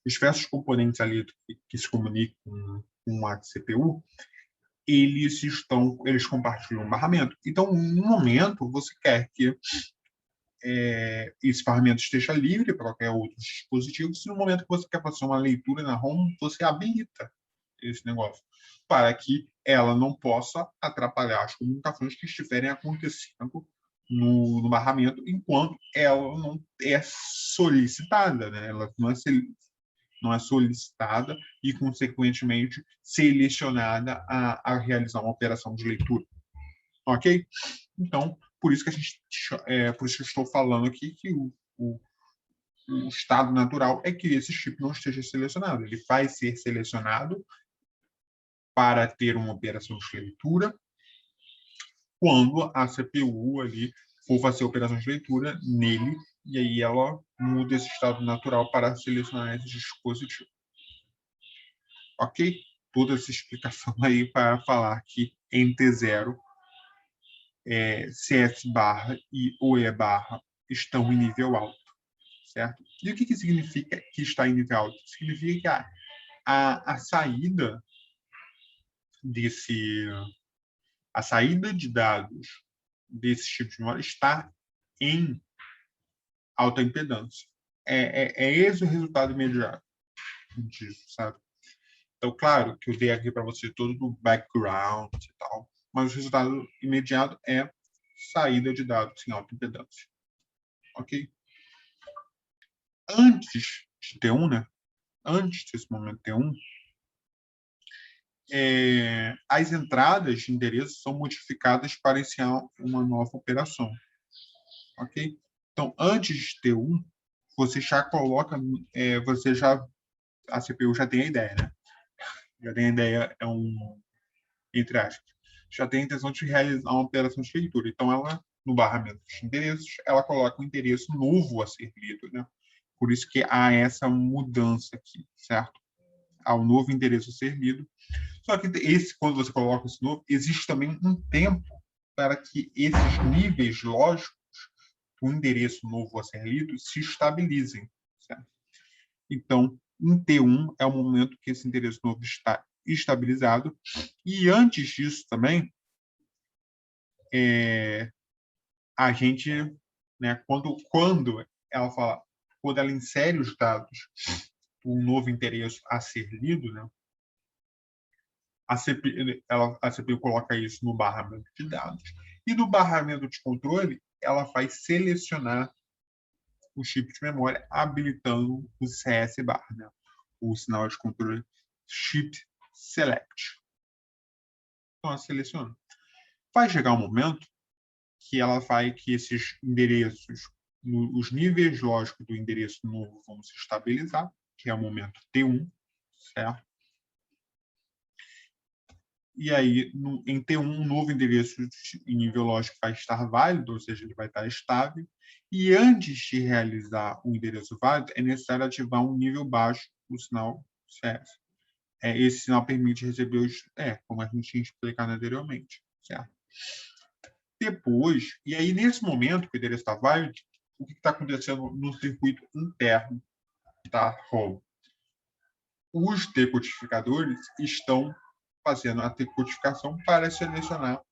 os diversos componentes ali que se comunicam com a CPU, eles compartilham um barramento. Então, no momento, você quer que esse barramento esteja livre para qualquer outro dispositivo. Se no momento que você quer fazer uma leitura na ROM, você habilita esse negócio para que ela não possa atrapalhar as comunicações que estiverem acontecendo no barramento enquanto ela não é solicitada, né? Ela não é solicitada e, consequentemente, selecionada a realizar uma operação de leitura. Ok? Então, por isso que por isso que eu estou falando aqui que o estado natural é que esse chip não esteja selecionado. Ele vai ser selecionado para ter uma operação de leitura quando a CPU ali for fazer a operação de leitura nele, e aí ela muda esse estado natural para selecionar esse dispositivo. Ok? Toda essa explicação aí para falar que em T0, CS barra e OE barra estão em nível alto, certo? E o que significa que está em nível alto? Significa que a saída de dados desse tipo de memória está em alta impedância. É esse o resultado imediato disso, sabe? Então, claro que eu dei aqui para você todo o background e tal, mas o resultado imediato é saída de dados em alta impedância. Ok? Antes de T1, né? Antes desse momento T1, as entradas de endereço são modificadas para iniciar uma nova operação. Ok? Então, antes de T1, você já coloca, a CPU já tem a ideia, né? Já tem a ideia, entre aspas, já tem a intenção de realizar uma operação de leitura. Então, ela, no barramento de endereços, ela coloca um endereço novo a ser lido, né? Por isso que há essa mudança aqui, certo? ao novo endereço a ser lido. Só que quando você coloca esse novo, existe também um tempo para que esses níveis lógicos do endereço novo a ser lido se estabilizem. Certo? Então, em T1 é o momento que esse endereço novo está estabilizado. E antes disso também, a gente, né, quando ela fala, quando ela insere os dados do novo endereço a ser lido, né, a CPU coloca isso no barramento de dados. E no barramento de controle, ela vai selecionar o chip de memória, habilitando o CS bar, né, o sinal de controle chip select. Então, ela seleciona. Vai chegar um momento que esses endereços, os níveis lógicos do endereço novo vão se estabilizar, que é o momento T1, certo? E aí, em T1, um novo endereço em nível lógico vai estar válido, ou seja, ele vai estar estável. E antes de realizar o endereço válido, é necessário ativar um nível baixo do sinal CS. Esse sinal permite receber como a gente tinha explicado anteriormente, certo? Depois, e aí nesse momento que o endereço está válido, o que está acontecendo no circuito interno da ROM? Os decodificadores estão fazendo a decodificação selecionar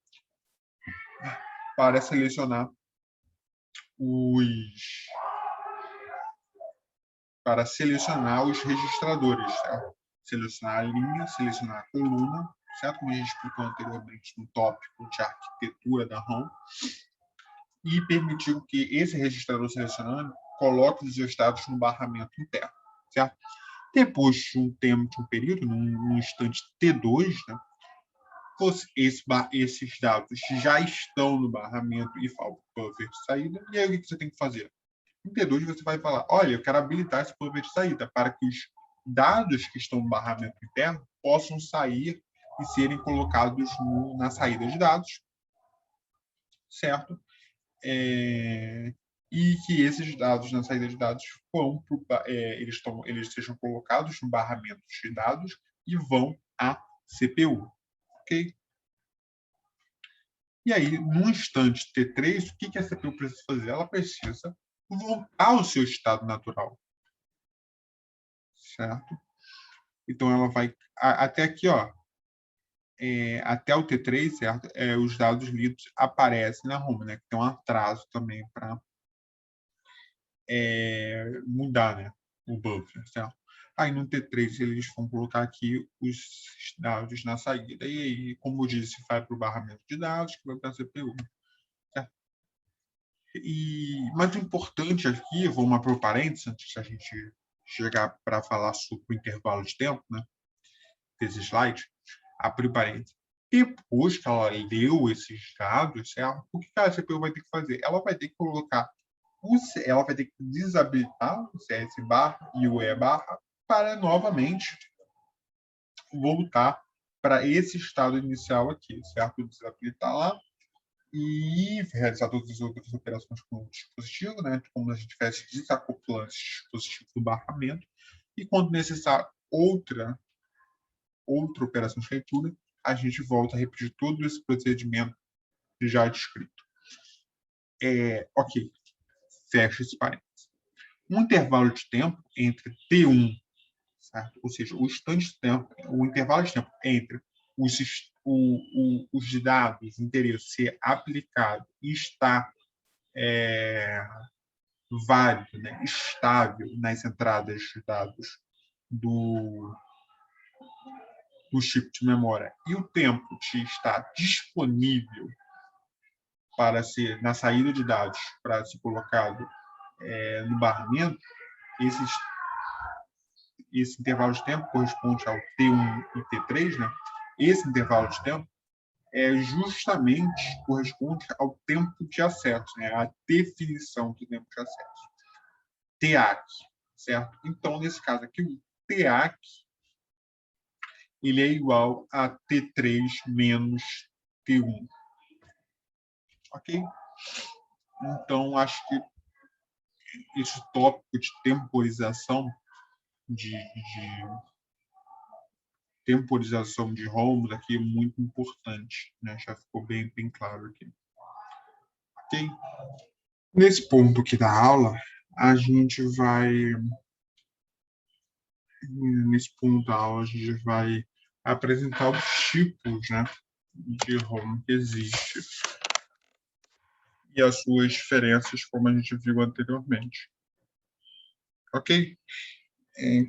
os registradores, certo? Selecionar a linha, selecionar a coluna, certo? Como a gente explicou anteriormente no tópico de arquitetura da ROM, e permitiu que esse registrador selecionando coloque os seus dados no barramento interno, certo? Depois de um tempo, de um período, num instante T2, né, esses dados já estão no barramento e falta o buffer de saída. E aí o que você tem que fazer? Em T2 você vai falar, olha, eu quero habilitar esse buffer de saída para que os dados que estão no barramento interno possam sair e serem colocados na saída de dados, certo? E que esses dados na saída de dados eles sejam colocados no barramento de dados e vão à CPU. Ok? E aí, no instante T3, o que a CPU precisa fazer? Ela precisa voltar ao seu estado natural. Certo? Então, ela vai até aqui, ó, até o T3, certo? Os dados lidos aparecem na ROM, né? Que tem um atraso também para mudar, né, o buffer, certo? Aí no T3 eles vão colocar aqui os dados na saída. E aí, como eu disse, vai para o barramento de dados, que vai para a CPU. Certo? Mas o importante aqui, vou abrir um parênteses antes da gente chegar para falar sobre o intervalo de tempo, né, desse slide, abrir parênteses. Depois que ela leu esses dados, certo? O que a CPU vai ter que fazer? Ela vai ter que colocar ela vai ter que desabilitar o CS barra e o E barra para novamente voltar para esse estado inicial aqui, certo? Desabilitar lá e realizar todas as outras operações com o dispositivo, né? Como se a gente estivesse desacoplando esse dispositivo do barramento. E quando necessário outra operação de leitura, a gente volta a repetir todo esse procedimento já descrito. Ok, fecha esse parênteses. Um intervalo de tempo entre T1, certo? Ou seja, o intervalo de tempo entre os dados, o interesse ser aplicado e estar válido, né, estável nas entradas de dados do chip de memória e o tempo de estar disponível para ser na saída de dados para ser colocado no barramento, esse intervalo de tempo corresponde ao T1 e T3, né? Esse intervalo de tempo justamente corresponde ao tempo de acesso, né? A definição do tempo de acesso. TAC, certo? Então, nesse caso aqui, o TAC ele é igual a T3 menos T1. Ok? Então, acho que esse tópico de temporização de temporização de ROMs aqui é muito importante, né? Já ficou bem claro aqui. Ok? Nesse ponto aqui da aula, a gente vai apresentar os tipos, né, de ROM que existe e as suas diferenças, como a gente viu anteriormente. Ok?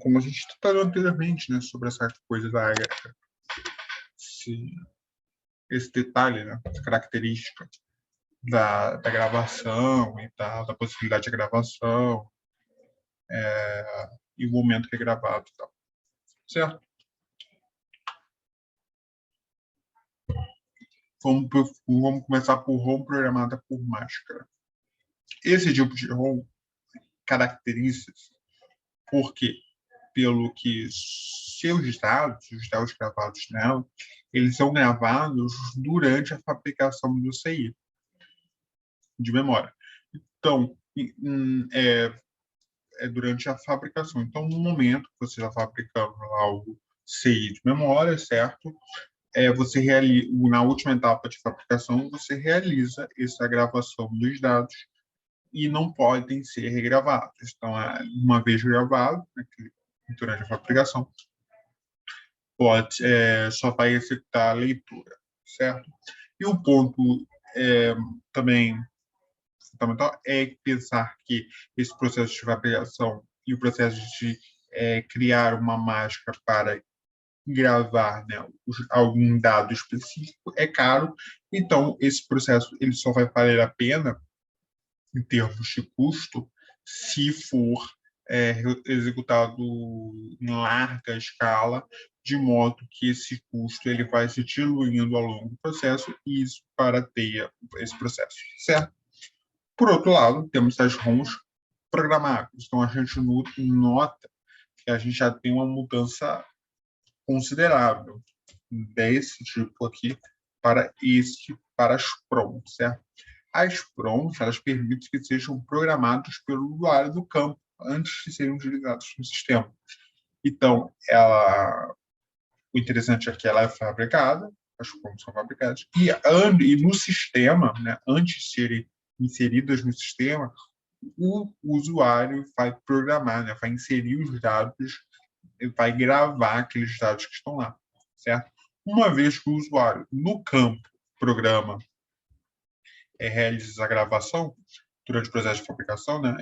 Como a gente falou anteriormente, né, sobre essa coisa da esse detalhe, né, essa característica da gravação e tal, da possibilidade de gravação, e o momento que é gravado e tal. Certo? Vamos começar por ROM programada por máscara. Esse tipo de ROM caracteriza-se porque, pelo que os dados gravados nela, eles são gravados durante a fabricação do CI, de memória. Então, é durante a fabricação. Então, no momento que você está fabricando algo CI de memória, certo? Você realiza, na última etapa de fabricação, você realiza essa gravação dos dados e não podem ser regravados. Então, uma vez gravado, né, durante a fabricação, só vai executar a leitura, certo? E o ponto também fundamental é pensar que esse processo de fabricação e o processo de criar uma máscara para gravar, né, algum dado específico é caro, então esse processo ele só vai valer a pena em termos de custo se for executado em larga escala, de modo que esse custo ele vai se diluindo ao longo do processo e isso barateia esse processo, certo? Por outro lado, temos as ROMs programáveis, então a gente nota que a gente já tem uma mudança considerável desse tipo aqui para as PROMs, certo? As PROMs, elas permitem que sejam programados pelo usuário do campo antes de serem utilizados no sistema. Então, o interessante é que ela é fabricada, as PROMs são fabricadas, e no sistema, né, antes de serem inseridas no sistema, o usuário vai programar, né, vai inserir os dados, vai gravar aqueles dados que estão lá, certo? Uma vez que o usuário, no campo, programa, realiza a gravação, durante o processo de fabricação, né,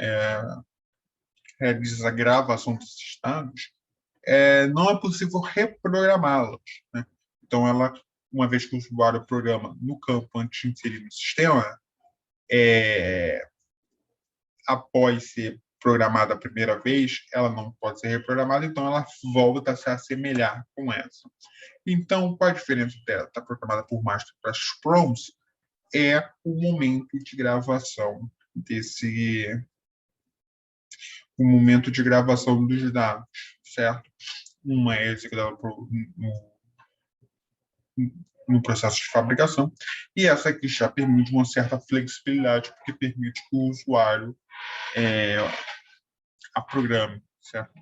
realiza a gravação desses dados, não é possível reprogramá-los, né? Então, uma vez que o usuário programa no campo antes de inserir no sistema, após ser programada a primeira vez, ela não pode ser reprogramada, então ela volta a se assemelhar com essa. Então, qual a diferença dela? Está programada por master para as PROMs, é o momento de gravação o momento de gravação dos dados, certo? Uma é executada no processo de fabricação, e essa aqui já permite uma certa flexibilidade, porque permite que o usuário a programe, certo?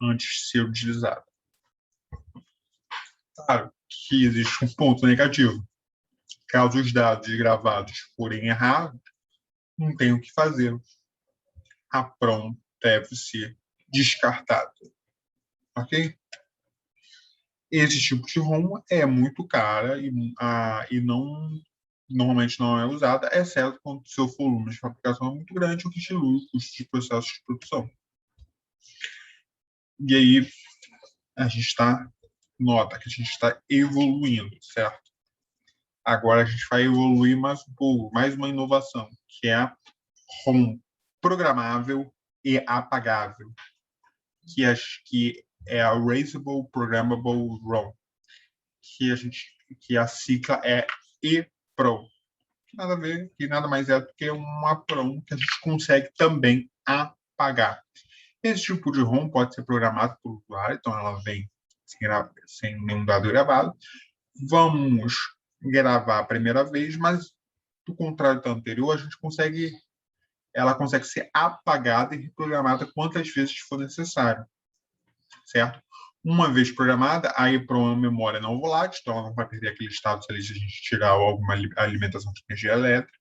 Antes de ser utilizado. Claro que existe um ponto negativo. Caso os dados gravados forem errados, não tem o que fazer. A PROM deve ser descartada. Ok? Esse tipo de ROM é muito cara e normalmente não é usada, exceto quando o seu volume de fabricação é muito grande, o que dilui o custo de processo de produção. E aí, nota que a gente está evoluindo, certo? Agora a gente vai evoluir mais um pouco, mais uma inovação, que é a ROM programável e apagável, que é a Erasable Programmable ROM, que a sigla é EPROM, que nada mais é do que uma PROM que a gente consegue também apagar. Esse tipo de ROM pode ser programado pelo usuário, então ela vem sem nenhum dado gravado. Vamos gravar a primeira vez, mas do contrário do anterior, ela consegue ser apagada e reprogramada quantas vezes for necessário, certo? Uma vez programada, a EEPROM é uma memória não volátil, então ela não vai perder aquele status ali se a gente tirar alguma alimentação de energia elétrica,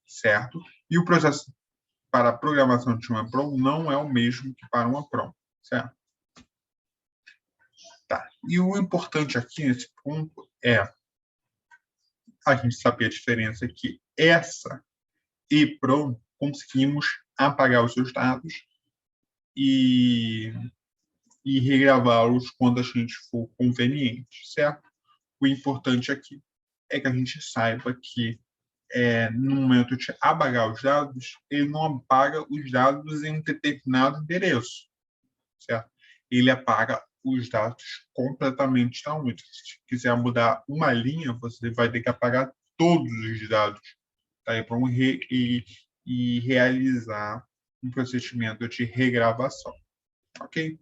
certo? E o processo para a programação de uma EEPROM não é o mesmo que para uma EPROM, certo? Tá. E o importante aqui nesse ponto é a gente saber a diferença que essa EEPROM conseguimos apagar os seus dados e regravá-los quando a gente for conveniente, certo? O importante aqui é que a gente saiba que no momento de apagar os dados, ele não apaga os dados em um determinado endereço, certo? Ele apaga os dados completamente da única. Se quiser mudar uma linha, você vai ter que apagar todos os dados, tá? Para e realizar um procedimento de regravação, ok?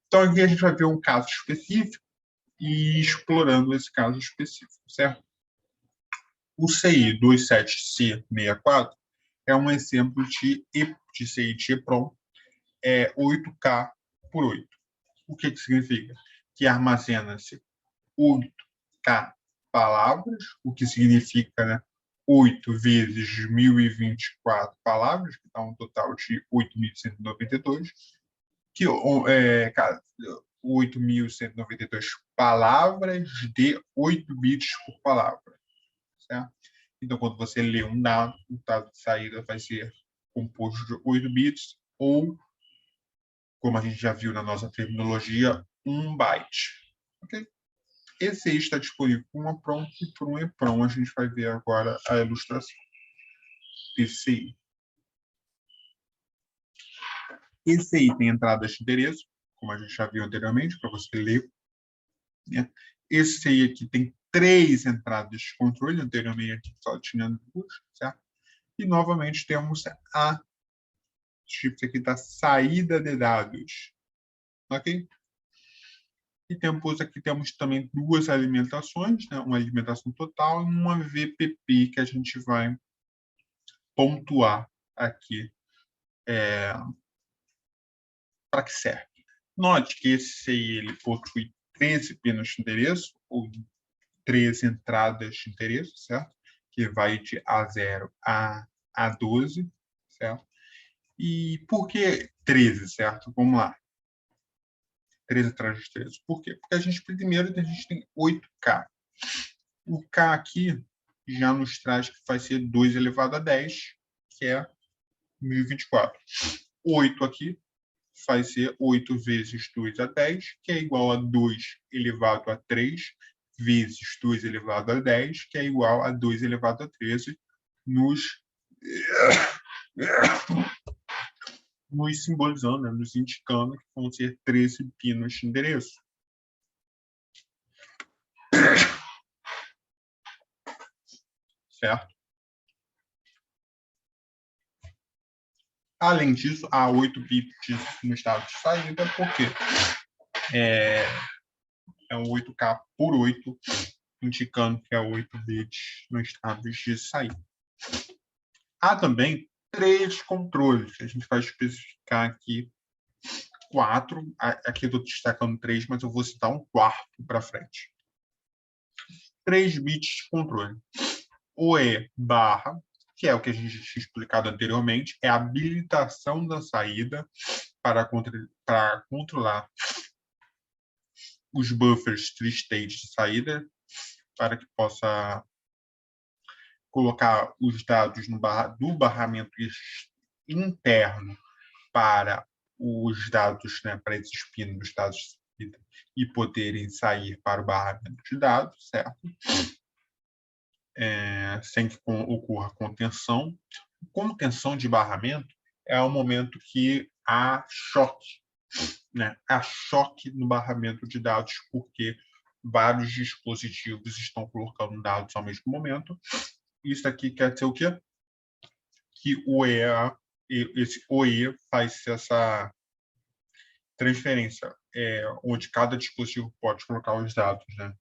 Então, aqui a gente vai ver um caso específico e explorando esse caso específico, certo? O CI 27C64 é um exemplo de CI de EEPROM 8K por 8. O que significa? Que armazena-se 8K palavras, o que significa, né, 8 vezes 1024 palavras, que dá um total de 8.192, que 8.192 palavras de 8 bits por palavra, certo? Então, quando você lê um dado, o dado de saída vai ser composto de 8 bits ou, como a gente já viu na nossa terminologia, 1 byte. Okay? Esse aí está disponível por uma PROM e por um EEPROM. A gente vai ver agora a ilustração desse aí. Esse aí tem entradas de endereço, como a gente já viu anteriormente, para você ler. Né? Esse aí aqui tem 3 entradas de controle, anteriormente só tinha 2, certo? E, novamente, temos a tipo aqui da saída de dados. Ok? E temos também 2 alimentações, né? Uma alimentação total e uma VPP que a gente vai pontuar aqui para que serve. Note que esse aí, ele possui 13 pinos de endereço, ou 13 entradas de endereço, certo? Que vai de A0 a A12, certo? E por que 13, certo? Vamos lá. 13 atrás de 13. Por quê? Porque primeiro a gente tem 8K. O K aqui já nos traz que vai ser 2 elevado a 10, que é 1024. 8 aqui vai ser 8 vezes 2 a 10, que é igual a 2 elevado a 3, vezes 2 elevado a 10, que é igual a 2 elevado a 13, nos simbolizando, né, nos indicando que vão ser 13 pinos de endereço. Certo? Além disso, há 8 bits no estado de saída, porque é um 8K por 8, indicando que é 8 bits no estado de saída. Há também 3 controles, que a gente vai especificar aqui 4. Aqui eu estou destacando 3, mas eu vou citar um quarto para frente. 3 bits de controle. O E barra, que é o que a gente tinha explicado anteriormente, é a habilitação da saída para controlar os buffers tri-state de saída, para que possa colocar os dados do barramento interno para os dados, né, para esses pinos dos dados de saída e poderem sair para o barramento de dados, certo? Sem que ocorra contenção. Contenção de barramento é o momento que há choque, né? Há choque no barramento de dados, porque vários dispositivos estão colocando dados ao mesmo momento. Isso aqui quer dizer o quê? Que esse OE faz essa transferência, onde cada dispositivo pode colocar os dados, né,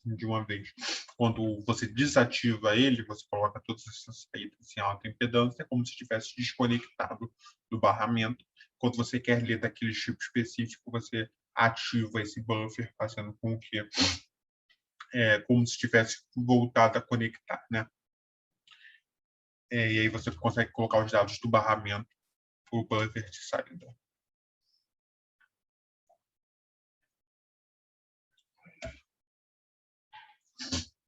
de uma vez. Quando você desativa ele, você coloca todas essas saídas em alta impedância, como se estivesse desconectado do barramento. Quando você quer ler daquele chip específico, você ativa esse buffer, fazendo com que como se tivesse voltado a conectar, né? E aí você consegue colocar os dados do barramento para o buffer de saída.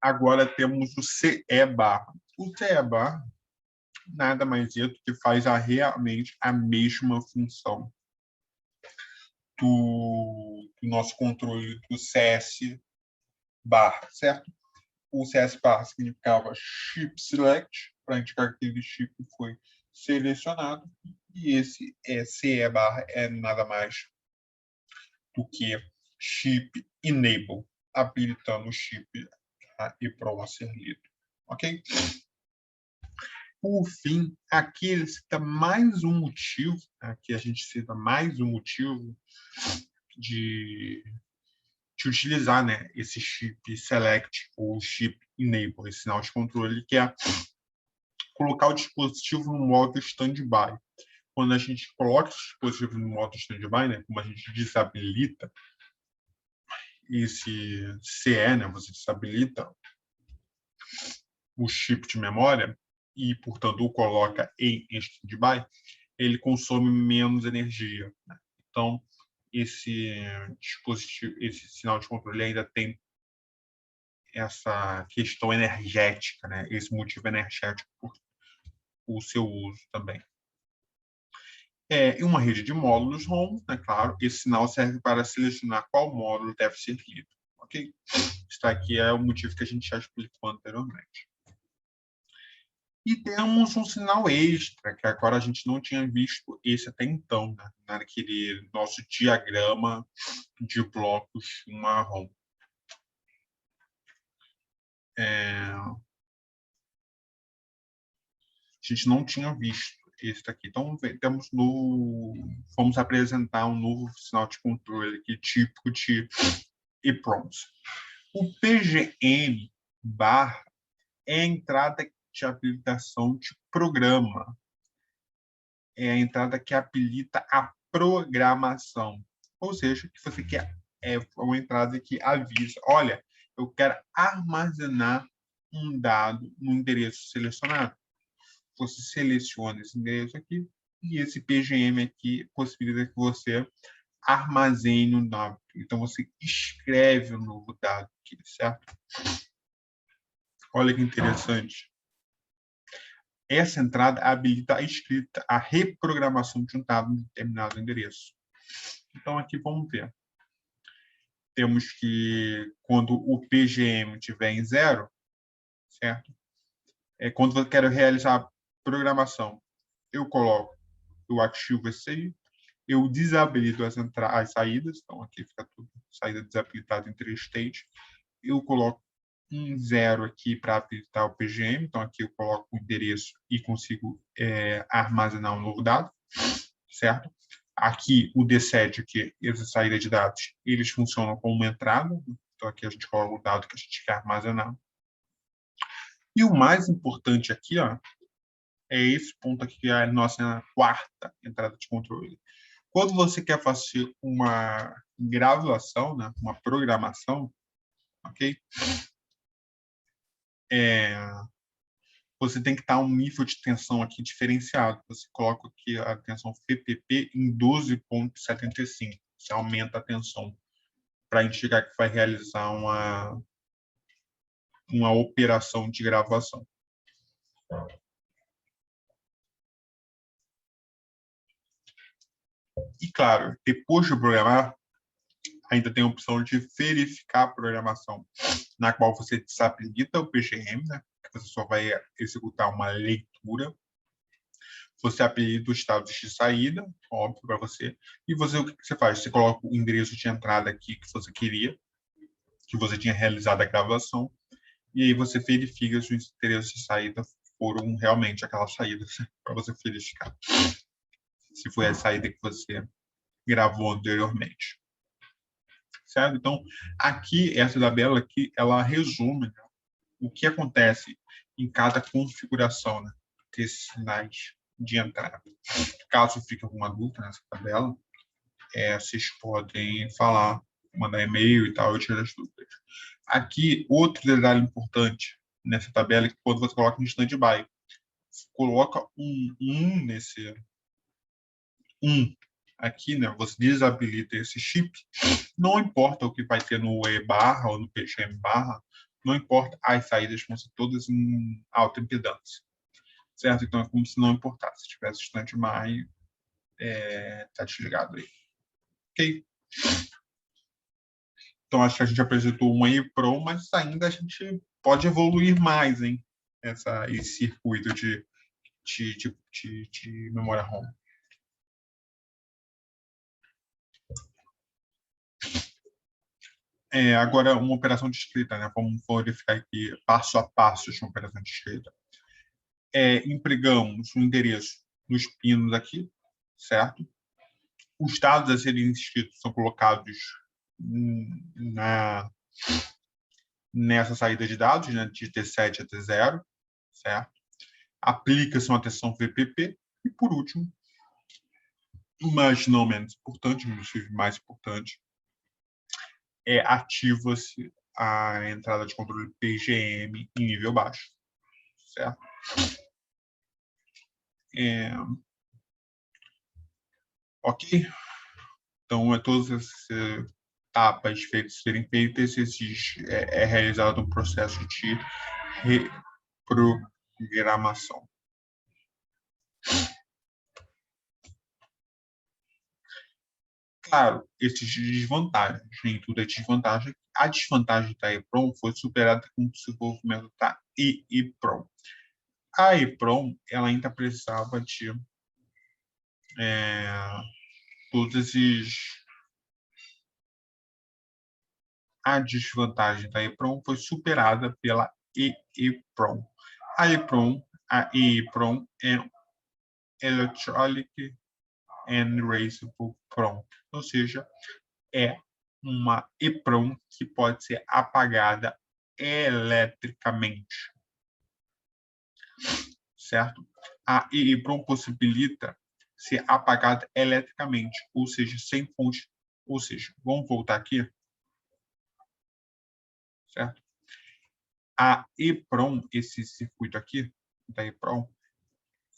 Agora temos o CE barra. O CE barra nada mais é do que faz realmente a mesma função do nosso controle do CS barra, certo? O CS barra significava chip select, para indicar que aquele chip foi selecionado, e esse CE barra é nada mais do que chip enable, habilitando o chip EEPROM a ser lido. Ok? Por fim, aqui ele cita mais um motivo, aqui a gente cita mais um motivo de utilizar, né, esse chip select ou chip enable, esse sinal de controle, que é colocar o dispositivo no modo standby. Quando a gente coloca o dispositivo no modo standby, né, como a gente desabilita esse CE, né, você desabilita o chip de memória e, portanto, o coloca em standby, ele consome menos energia, né? Então, esse dispositivo, esse sinal de controle ainda tem essa questão energética, né? Esse motivo energético por o seu uso também. Em uma rede de módulos ROM, né, claro, esse sinal serve para selecionar qual módulo deve ser lido. Ok? Isso aqui é o motivo que a gente já explicou anteriormente. E temos um sinal extra, que agora a gente não tinha visto esse até então, né? Naquele nosso diagrama de blocos marrom. A gente não tinha visto esse daqui. Então, vamos apresentar um novo sinal de controle aqui, típico de EEPROMs. O PGM barra é a entrada de habilitação de programa. É a entrada que habilita a programação. Ou seja, que você quer uma entrada que avisa, olha, eu quero armazenar um dado no endereço selecionado. Você seleciona esse endereço aqui e esse PGM aqui possibilita que você armazene um dado. Então, você escreve um novo dado aqui, certo? Olha que interessante. Essa entrada habilita a escrita, a reprogramação de um dado em determinado endereço. Então, aqui vamos ver. Temos que, quando o PGM estiver em 0, certo? Quando eu quero realizar a programação, eu ativo esse aí, eu desabilito as saídas, então aqui fica tudo saída desabilitada em 3 states. Eu coloco um 0 aqui para habilitar o PGM, então aqui eu coloco o endereço e consigo armazenar um novo dado, certo? Aqui o DSED, aqui, essa saída de dados, eles funcionam como uma entrada, então aqui a gente coloca o dado que a gente quer armazenar. E o mais importante aqui, ó, é esse ponto aqui, que é a nossa quarta entrada de controle. Quando você quer fazer uma graduação, né, uma programação, ok? Você tem que estar um nível de tensão aqui diferenciado. Você coloca aqui a tensão FPP em 12,75. Você aumenta a tensão para indicar que vai realizar uma operação de gravação. E, claro, depois de programar, ainda tem a opção de verificar a programação, na qual você desabilita o PGM, né? Que você só vai executar uma leitura. Você habilita os estados de saída, óbvio, para você. E você, o que você faz? Você coloca o endereço de entrada aqui que você queria, que você tinha realizado a gravação, e aí você verifica se os endereços de saída foram realmente aquelas saídas, para você verificar se foi a saída que você gravou anteriormente. Certo? Então, aqui, essa tabela aqui, ela resume, né, o que acontece em cada configuração, né, desses sinais de entrada. Caso fique alguma dúvida nessa tabela, vocês podem falar, mandar e-mail e tal, eu tiro as dúvidas. Aqui, outro detalhe importante nessa tabela é que quando você coloca em stand-by, coloca nesse aqui, né? Você desabilita esse chip, não importa o que vai ter no E barra ou no PGM barra, não importa, as saídas vão ser todas em alta impedância, certo? Então é como se não importasse, se tivesse stand-by, tá desligado aí. Ok? Então acho que a gente apresentou um EEPROM, mas ainda a gente pode evoluir mais, hein? Esse circuito de memória ROM. Agora, uma operação discreta, né? Vamos verificar aqui passo a passo de uma operação discreta. Empregamos o endereço nos pinos aqui, certo? Os dados a serem inscritos são colocados nessa saída de dados, né? De T7 a T0, certo? Aplica-se uma atenção VPP e, por último, mas não menos importante, inclusive mais importante, ativa-se a entrada de controle PGM em nível baixo, certo? Ok? Então, todas essas etapas serem feitas, é realizado um processo de reprogramação. Claro, existem desvantagens, nem tudo é desvantagem. A desvantagem da EEPROM foi superada com o desenvolvimento da EEPROM. A EEPROM, ela ainda precisava de todos esses... A desvantagem da EEPROM foi superada pela EEPROM. A EEPROM é Electronic Erasable PROM, ou seja, é uma EEPROM que pode ser apagada eletricamente, certo? A EEPROM possibilita ser apagada eletricamente, ou seja, sem fonte. Ou seja, vamos voltar aqui, certo? A EEPROM, esse circuito aqui da EEPROM,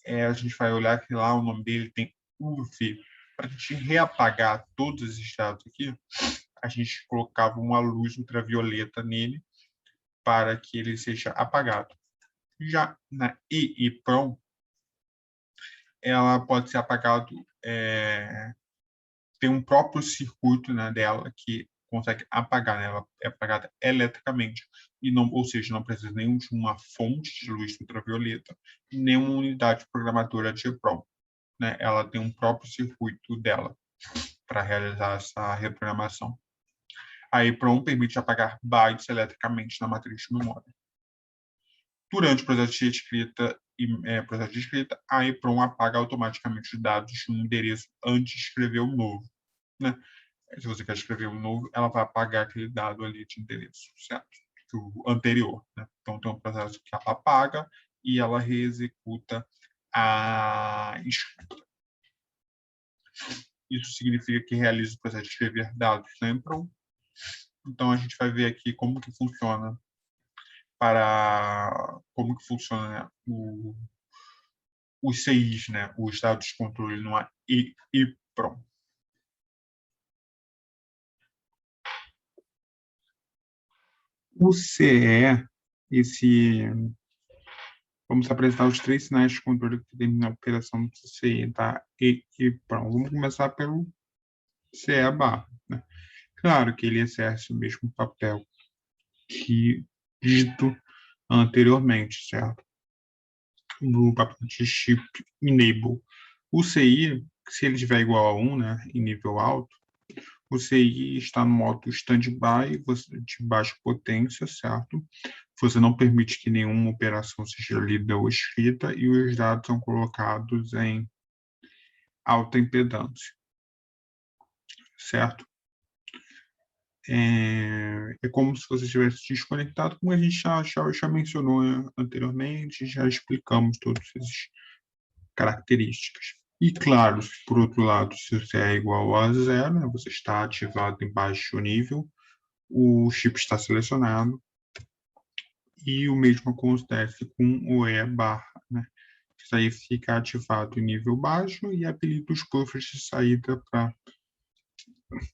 a gente vai olhar que lá o nome dele tem UV. Para a gente reapagar todos esses dados aqui, a gente colocava uma luz ultravioleta nele para que ele seja apagado. Já na EEPROM, ela pode ser apagado, tem um próprio circuito, né, dela que consegue apagar, né? Ela é apagada eletricamente, e não, ou seja, não precisa nem de uma fonte de luz ultravioleta, nem uma unidade programadora de EEPROM, né? Ela tem um próprio circuito dela para realizar essa reprogramação. A EEPROM permite apagar bytes eletricamente na matriz de memória. Durante o processo de escrita, a EEPROM apaga automaticamente os dados de um endereço antes de escrever o novo, né? Se você quer escrever um novo, ela vai apagar aquele dado ali de endereço, certo? O anterior, né? Então, tem um processo que ela apaga e ela reexecuta a escrita. Isso significa que realiza o processo de escrever dados na EEPROM. Então, a gente vai ver aqui como que funciona né, os CIs, né, os dados de controle numa EEPROM. O CE, vamos apresentar os 3 sinais de controle que determinam a operação do CI da EEPROM. Vamos começar pelo CE barra, né? Claro que ele exerce o mesmo papel que dito anteriormente, certo? No papel de chip enable. O CI, se ele estiver igual a 1, né, em nível alto, o CI está no modo standby, de baixa potência, certo? Você não permite que nenhuma operação seja lida ou escrita e os dados são colocados em alta impedância, certo? É como se você estivesse desconectado, como a gente já mencionou anteriormente, já explicamos todas essas características. E, claro, por outro lado, se você é igual a 0, né, você está ativado em baixo nível, o chip está selecionado, e o mesmo acontece com o E barra, né? Isso aí fica ativado em nível baixo e habilita os buffers de saída para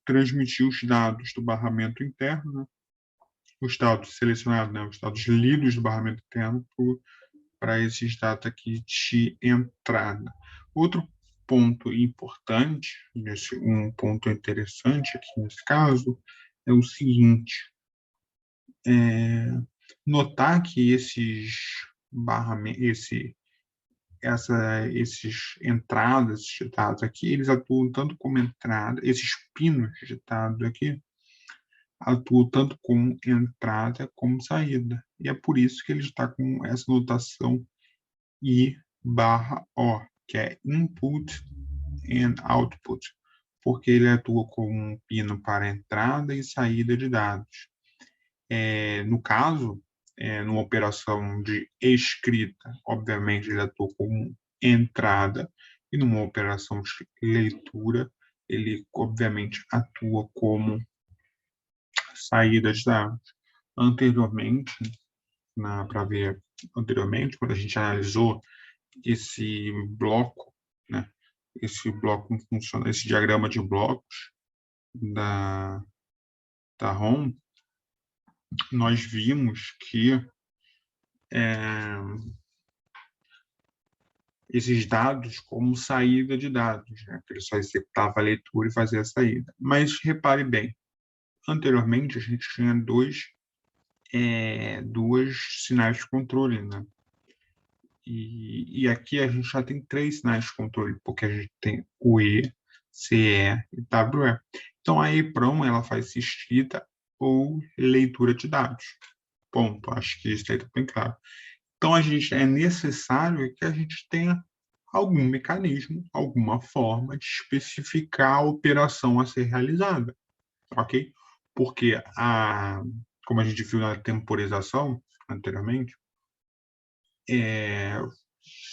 transmitir os dados do barramento interno, né? Os dados selecionados, né? Os dados lidos do barramento interno para esses dados aqui de entrada. Outro ponto importante, um ponto interessante aqui nesse caso, é o seguinte: notar que esses esses entradas de dados aqui, eles atuam tanto como entrada, esses pinos de dados aqui atuam tanto como entrada como saída. E é por isso que ele está com essa notação I barra O, que é input and output, porque ele atua como um pino para entrada e saída de dados. No caso, numa operação de escrita, obviamente ele atua como entrada, e numa operação de leitura, ele obviamente atua como saída de dados. Anteriormente, para ver anteriormente, quando a gente analisou esse bloco, né, esse bloco funciona, esse diagrama de blocos da ROM, nós vimos que esses dados como saída de dados, né? Que ele só executava a leitura e fazia a saída. Mas repare bem, anteriormente a gente tinha dois sinais de controle, né? E aqui a gente já tem três sinais de controle, porque a gente tem o E, CE e WE. Então a EEPROM ela faz escrita ou leitura de dados. Ponto. Acho que isso aí está bem claro. Então é necessário que a gente tenha algum mecanismo, alguma forma de especificar a operação a ser realizada, ok? Porque, como a gente viu na temporização anteriormente,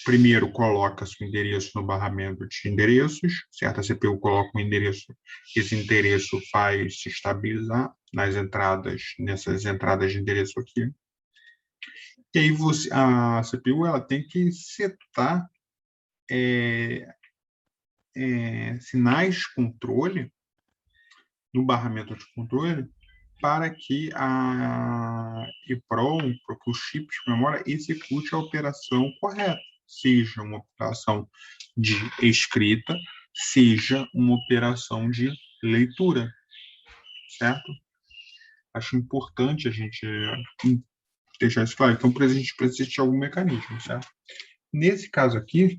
primeiro coloca-se o endereço no barramento de endereços, certo? A CPU coloca um endereço, esse endereço faz se estabilizar nessas entradas de endereço aqui. E aí a CPU ela tem que setar sinais de controle no barramento de controle para que a EEPROM, para que o chip de memória execute a operação correta, seja uma operação de escrita, seja uma operação de leitura, certo? Acho importante a gente deixar isso claro. Então, por exemplo, a gente precisa de algum mecanismo, certo? Nesse caso aqui,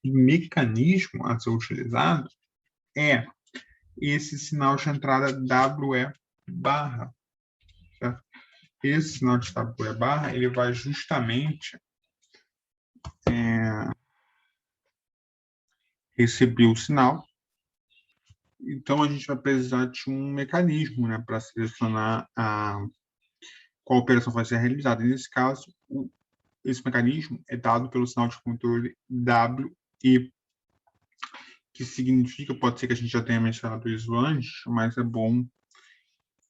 o mecanismo a ser utilizado é esse sinal de entrada WE barra, certo? Esse sinal de WE barra, ele vai justamente receber o sinal. Então, a gente vai precisar de um mecanismo, né, para selecionar qual operação vai ser realizada. Nesse caso, esse mecanismo é dado pelo sinal de controle WE, que significa, pode ser que a gente já tenha mencionado isso antes, mas é bom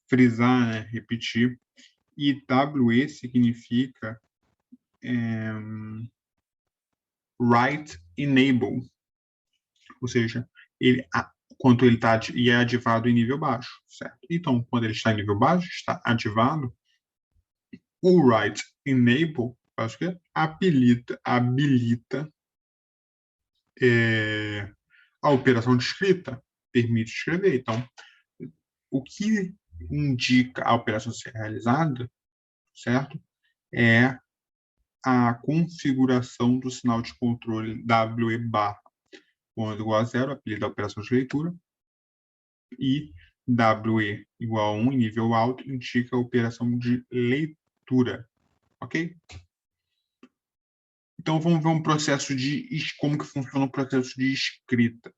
frisar, né, repetir. E WE significa Write Enable, ou seja, quando ele está e é ativado em nível baixo, certo? Então, quando ele está em nível baixo, está ativado, o Write Enable faz o quê? Habilita a operação de escrita, permite escrever. Então, o que indica a operação ser realizada, certo? É a configuração do sinal de controle WE barra, quando igual a 0, apelido da operação de leitura, e WE igual a 1 em nível alto indica a operação de leitura, ok? Então vamos ver um processo de como que funciona o processo de escrita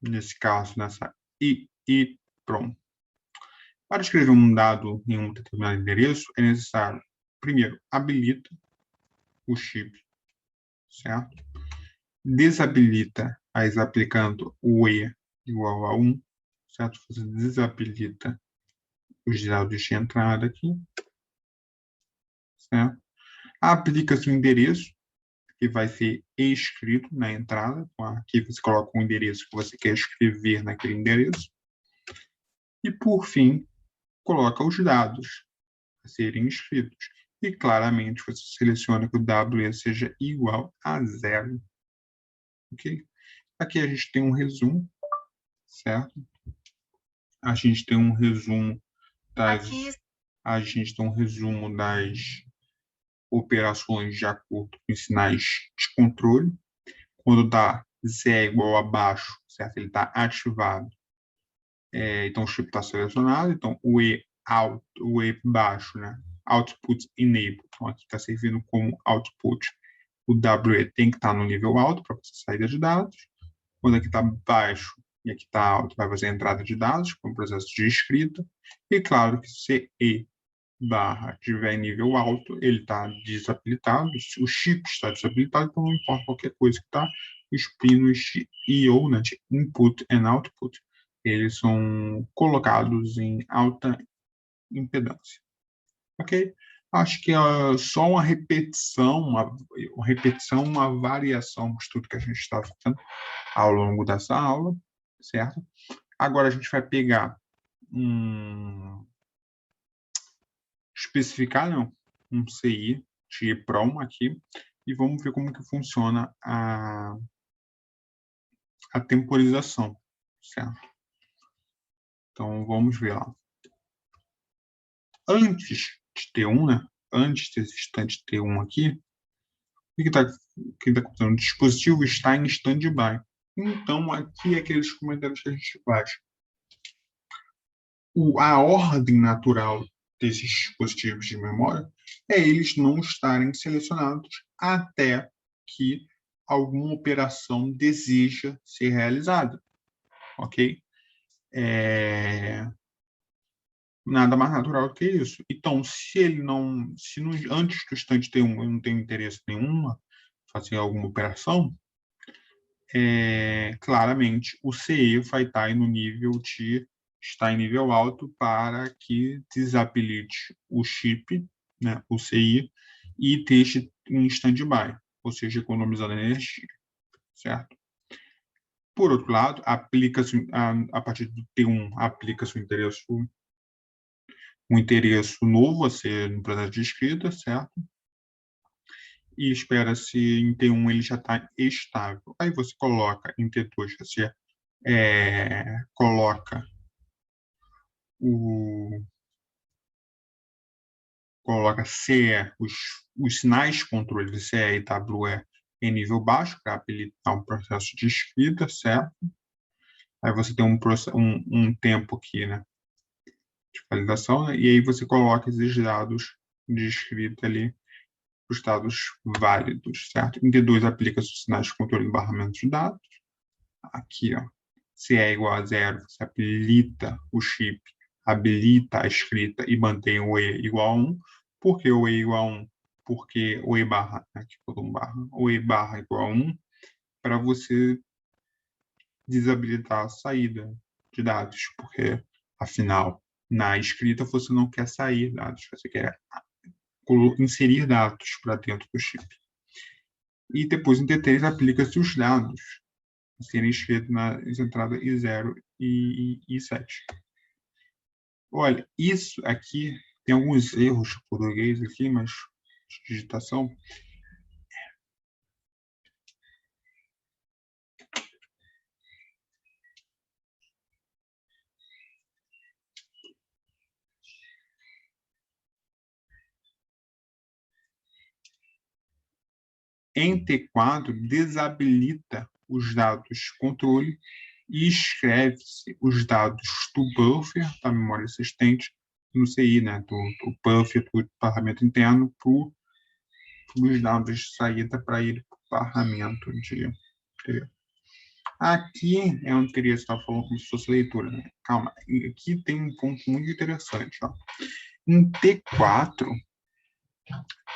nesse caso, nessa e pronto. Para escrever um dado em um determinado endereço é necessário, primeiro, habilita o chip, certo? Desabilita Aí, aplicando o E igual a 1, certo? Você desabilita os dados de entrada aqui, certo? Aplica-se o endereço, que vai ser escrito na entrada. Aqui você coloca o endereço que você quer escrever naquele endereço. E, por fim, coloca os dados a serem escritos. E, claramente, você seleciona que o WE seja igual a 0. Ok? Aqui a gente tem um resumo, certo? A gente tem um resumo das operações de acordo com os sinais de controle. Quando dá Z igual a baixo, certo? Ele está ativado. Então, o chip está selecionado. Então, o E alto, o E baixo, né? Output enable. Então, aqui está servindo como output. O WE tem que estar no nível alto para fazer saída de dados. Quando aqui está baixo e aqui está alto, vai fazer a entrada de dados, como processo de escrita. E, claro, que se E barra tiver em nível alto, ele está desabilitado, o chip está desabilitado, então não importa qualquer coisa que está, os pinos I/O, né, de input and output, eles são colocados em alta impedância. Ok? Acho que é só uma repetição, uma variação do estudo que a gente está fazendo ao longo dessa aula, certo? Agora a gente vai pegar especificar não, um CI de EPROM aqui e vamos ver como que funciona a temporização, certo? Então, vamos ver lá. Antes de T1, né? Antes desse instante T1 aqui, o que está acontecendo? O dispositivo está em stand-by. Então, aqui é aqueles comentários que a gente faz. A ordem natural desses dispositivos de memória é eles não estarem selecionados até que alguma operação deseja ser realizada, ok? Nada mais natural do que isso. Então, se ele não, se no, antes do instante T1 eu não tenho interesse nenhum fazer alguma operação, claramente o CE vai estar no nível de está em nível alto para que desabilite o chip, né, o CI, e deixe em stand-by, ou seja, economizando energia, certo? Por outro lado, aplica-se a partir do T1, aplica-se um endereço novo a ser no processo de escrita, certo? E espera-se em T1 ele já está estável. Aí você coloca em T2, você coloca CE, os sinais de controle de CE e WE em nível baixo para habilitar um processo de escrita, certo? Aí você tem um tempo aqui, né, de validação, né? E aí você coloca esses dados de escrita ali, os dados válidos, certo? Em T2 aplica-se os sinais de controle e barramento de dados. Aqui, ó, se é igual a 0, você habilita o chip, habilita a escrita e mantém o E igual a 1. Por que o E igual a 1? Porque o E barra, aqui botou um barra, o E barra igual a 1, para você desabilitar a saída de dados, porque, afinal, na escrita você não quer sair dados, você quer inserir dados para dentro do chip. E depois, em T3, aplica-se os dados a serem escritos nas entradas I0 e I7. Olha, isso aqui tem alguns erros de português aqui, mas de digitação. Em T4, desabilita os dados controle e escreve-se os dados do buffer, da memória existente, no CI, né, do buffer do parlamento interno, para os dados de saída para ir para o parlamento de. Aqui é onde queria estar falando como se fosse leitura. Né? Calma, aqui tem um ponto muito interessante. Ó. Em T4,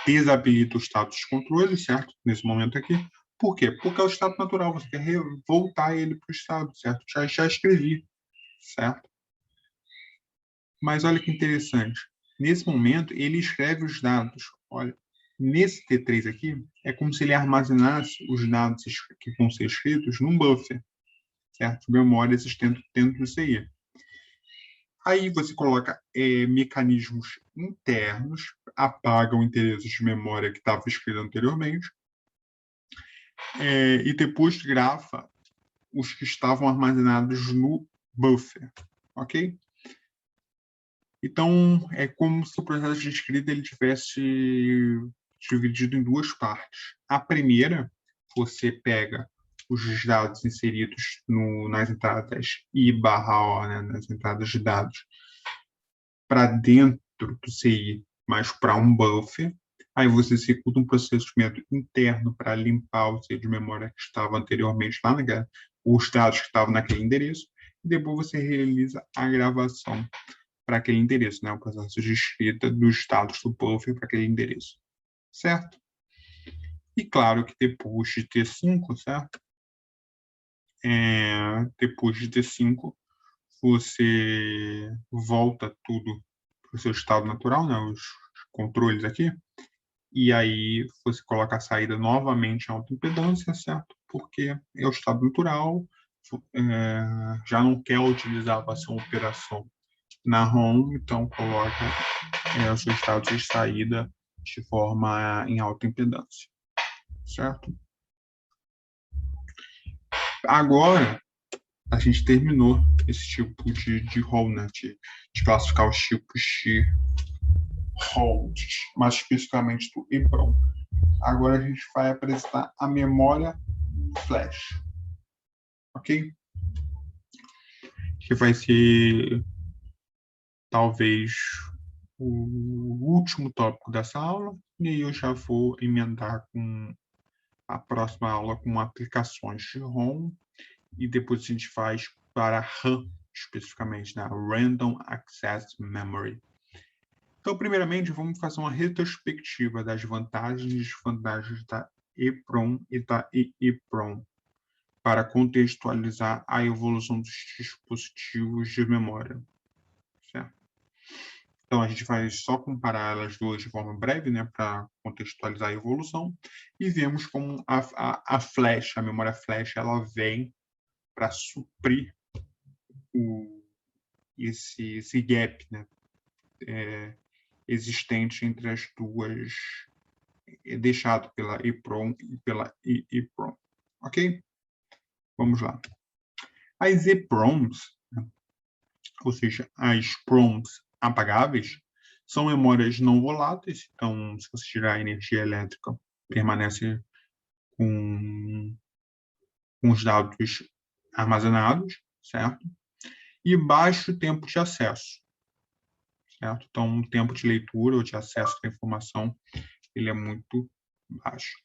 desabilita o status de controle, certo? Nesse momento aqui, Por quê? Porque é o estado natural, você quer voltar ele para o estado, certo? Já escrevi, certo? Mas olha que interessante. Nesse momento, ele escreve os dados. Olha, nesse T3 aqui, é como se ele armazenasse os dados que vão ser escritos num buffer, certo? Memória existente dentro do CI. Aí você coloca mecanismos internos, apaga o endereço de memória que estava escrito anteriormente, e depois grafa os que estavam armazenados no buffer, ok? Então, é como se o processo de escrita ele tivesse dividido em duas partes. A primeira, você pega os dados inseridos nas entradas I/O, né, nas entradas de dados, para dentro do CI, mas para um buffer. Aí você executa um processamento interno para limpar o CI de memória que estava anteriormente lá, os dados que estavam naquele endereço, e depois você realiza a gravação para aquele endereço, né? O processo de escrita dos dados do buffer para aquele endereço, certo? E claro que depois de T5, certo? Depois de T5, você volta tudo para o seu estado natural, né? Os controles aqui, e aí você coloca a saída novamente em alta impedância, certo? Porque é o estado natural, já não quer utilizar a sua operação na ROM, então coloca os seus estados de saída de forma em alta impedância, certo? Agora, a gente terminou esse tipo de ROM, né? De classificar os tipos de ROM, mais especificamente do EEPROM. Agora a gente vai apresentar a memória flash, ok? Que vai ser talvez o último tópico dessa aula, e aí eu já vou emendar com a próxima aula com aplicações de ROM, e depois a gente faz para RAM, especificamente, né? Random Access Memory. Então, primeiramente, vamos fazer uma retrospectiva das vantagens e desvantagens da EEPROM e da EEPROM, para contextualizar a evolução dos dispositivos de memória, certo? Então, a gente vai só comparar elas duas de forma breve, né, para contextualizar a evolução, e vemos como a flash, a memória flash, ela vem para suprir esse gap, né, existente entre as duas, deixado pela EEPROM e pela EEPROM. Ok? Vamos lá. As EEPROMs, né, ou seja, as PROMs apagáveis, são memórias não voláteis, então, se você tirar a energia elétrica, permanece com os dados armazenados, certo? E baixo tempo de acesso, certo? Então, o tempo de leitura ou de acesso à informação, ele é muito baixo.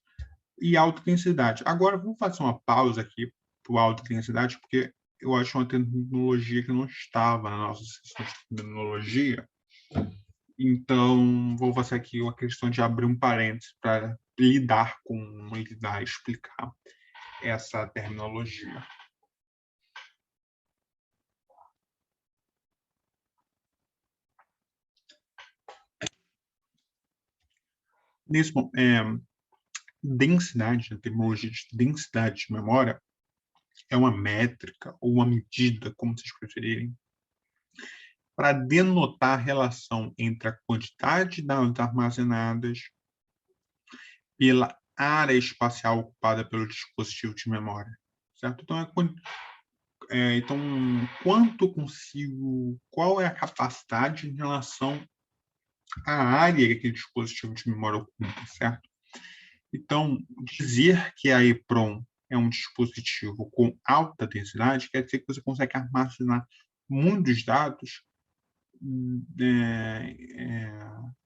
E alta densidade. Agora, vamos fazer uma pausa aqui para o alta densidade, porque eu acho uma tecnologia que não estava na nossa sessão de tecnologia. Então, vou fazer aqui uma questão de abrir um parênteses para lidar e explicar essa terminologia. Nesse densidade, a terminologia de densidade de memória é uma métrica ou uma medida, como vocês preferirem, para denotar a relação entre a quantidade de dados armazenadas pela área espacial ocupada pelo dispositivo de memória, certo? Então, então, quanto consigo, qual é a capacidade em relação à área que aquele dispositivo de memória ocupa, certo? Então, dizer que a EEPROM é um dispositivo com alta densidade quer dizer que você consegue armazenar muitos dados,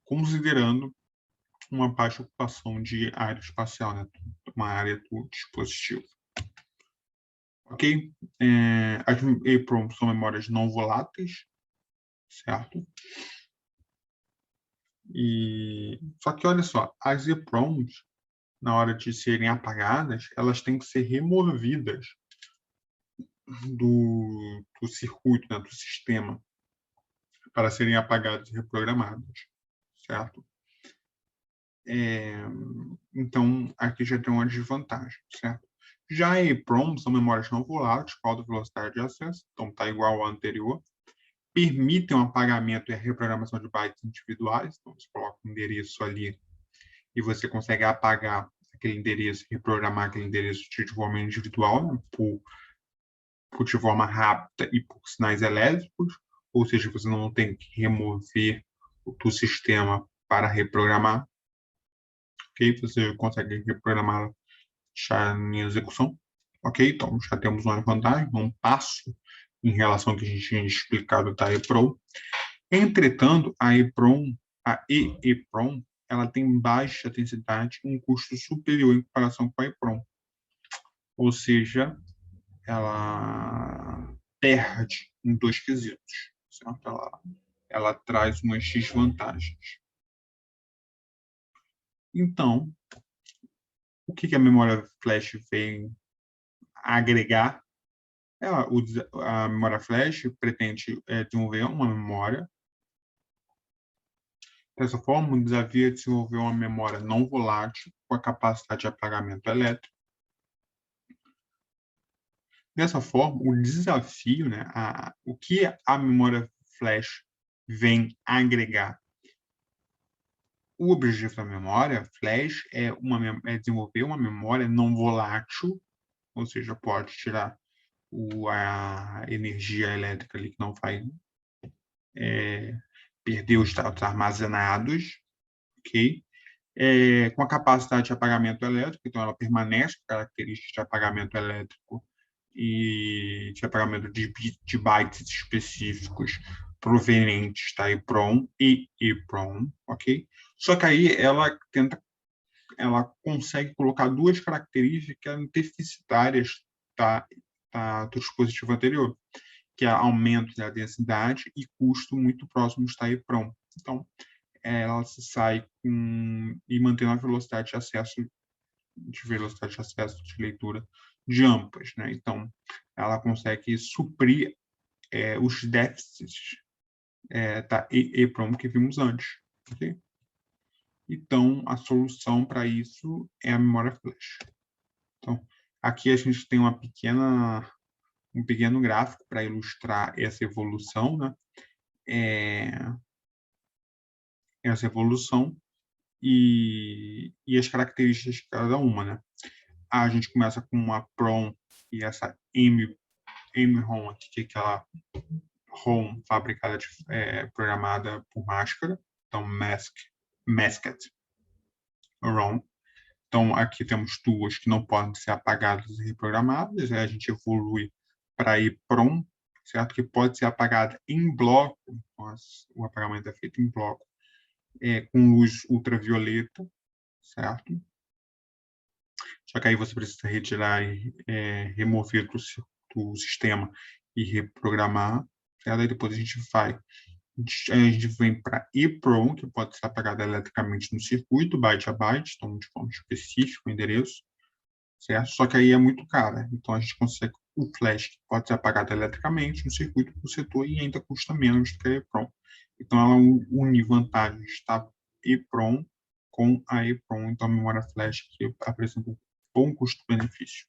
considerando uma baixa ocupação de área espacial, né? Uma área do dispositivo. Ok? As EEPROMs são memórias não voláteis, certo? Só que olha só, as EEPROMs na hora de serem apagadas, elas têm que ser removidas do circuito, né, do sistema, para serem apagadas e reprogramadas, certo? Então, aqui já tem uma desvantagem, certo? Já a EEPROM são memórias não voláteis, com alta velocidade de acesso, então está igual ao anterior, permitem o apagamento e a reprogramação de bytes individuais, então você coloca um endereço ali e você consegue apagar aquele endereço, reprogramar aquele endereço de forma individual, né, de forma rápida e por sinais elétricos, ou seja, você não tem que remover do sistema para reprogramar, ok? Você consegue reprogramar já em execução, ok? Então, já temos uma vantagem, um passo em relação ao que a gente tinha explicado da EEPROM. Entretanto, a EEPROM, ela tem baixa densidade e um custo superior em comparação com a EEPROM. Ou seja, ela perde em dois quesitos. Certo? Ela traz umas desvantagens. Então, o que a memória flash vem agregar? A memória flash pretende desenvolver uma memória. Dessa forma, o desafio é desenvolver uma memória não volátil com a capacidade de apagamento elétrico. Dessa forma, o desafio, né, o que a memória flash vem agregar? O objetivo da memória flash é desenvolver uma memória não volátil, ou seja, pode tirar a energia elétrica ali que não vai perder os dados armazenados, ok? Com a capacidade de apagamento elétrico, então ela permanece com características de apagamento elétrico e de apagamento de bytes específicos provenientes da EEPROM e EEPROM, ok? Só que aí ela consegue colocar duas características deficitárias do dispositivo anterior, que é aumento da densidade e custo muito próximos da EEPROM. Então, ela se sai e mantendo a velocidade de acesso de leitura de ambas, né? Então, ela consegue suprir os déficits da EEPROM que vimos antes, ok? Então, a solução para isso é a memória flash. Então, aqui a gente tem um pequeno gráfico para ilustrar essa evolução, né? Essa evolução e as características de cada uma, né? A gente começa com uma PROM e essa M-ROM aqui, que é aquela ROM fabricada, programada por máscara, então Masked ROM. Então, aqui temos duas que não podem ser apagadas e reprogramadas, aí a gente evolui para EEPROM, certo? Que pode ser apagada em bloco, o apagamento é feito em bloco, com luz ultravioleta, certo? Só que aí você precisa retirar e remover do sistema e reprogramar, certo? Aí depois a gente vem para EEPROM, que pode ser apagada eletricamente no circuito, byte a byte, então de forma específica o endereço, certo? Só que aí é muito caro, então a gente consegue o flash, que pode ser apagado eletricamente no circuito do setor e ainda custa menos do que a EEPROM. Então ela une vantagens da EEPROM com a EEPROM, então a memória flash que apresenta um bom custo-benefício.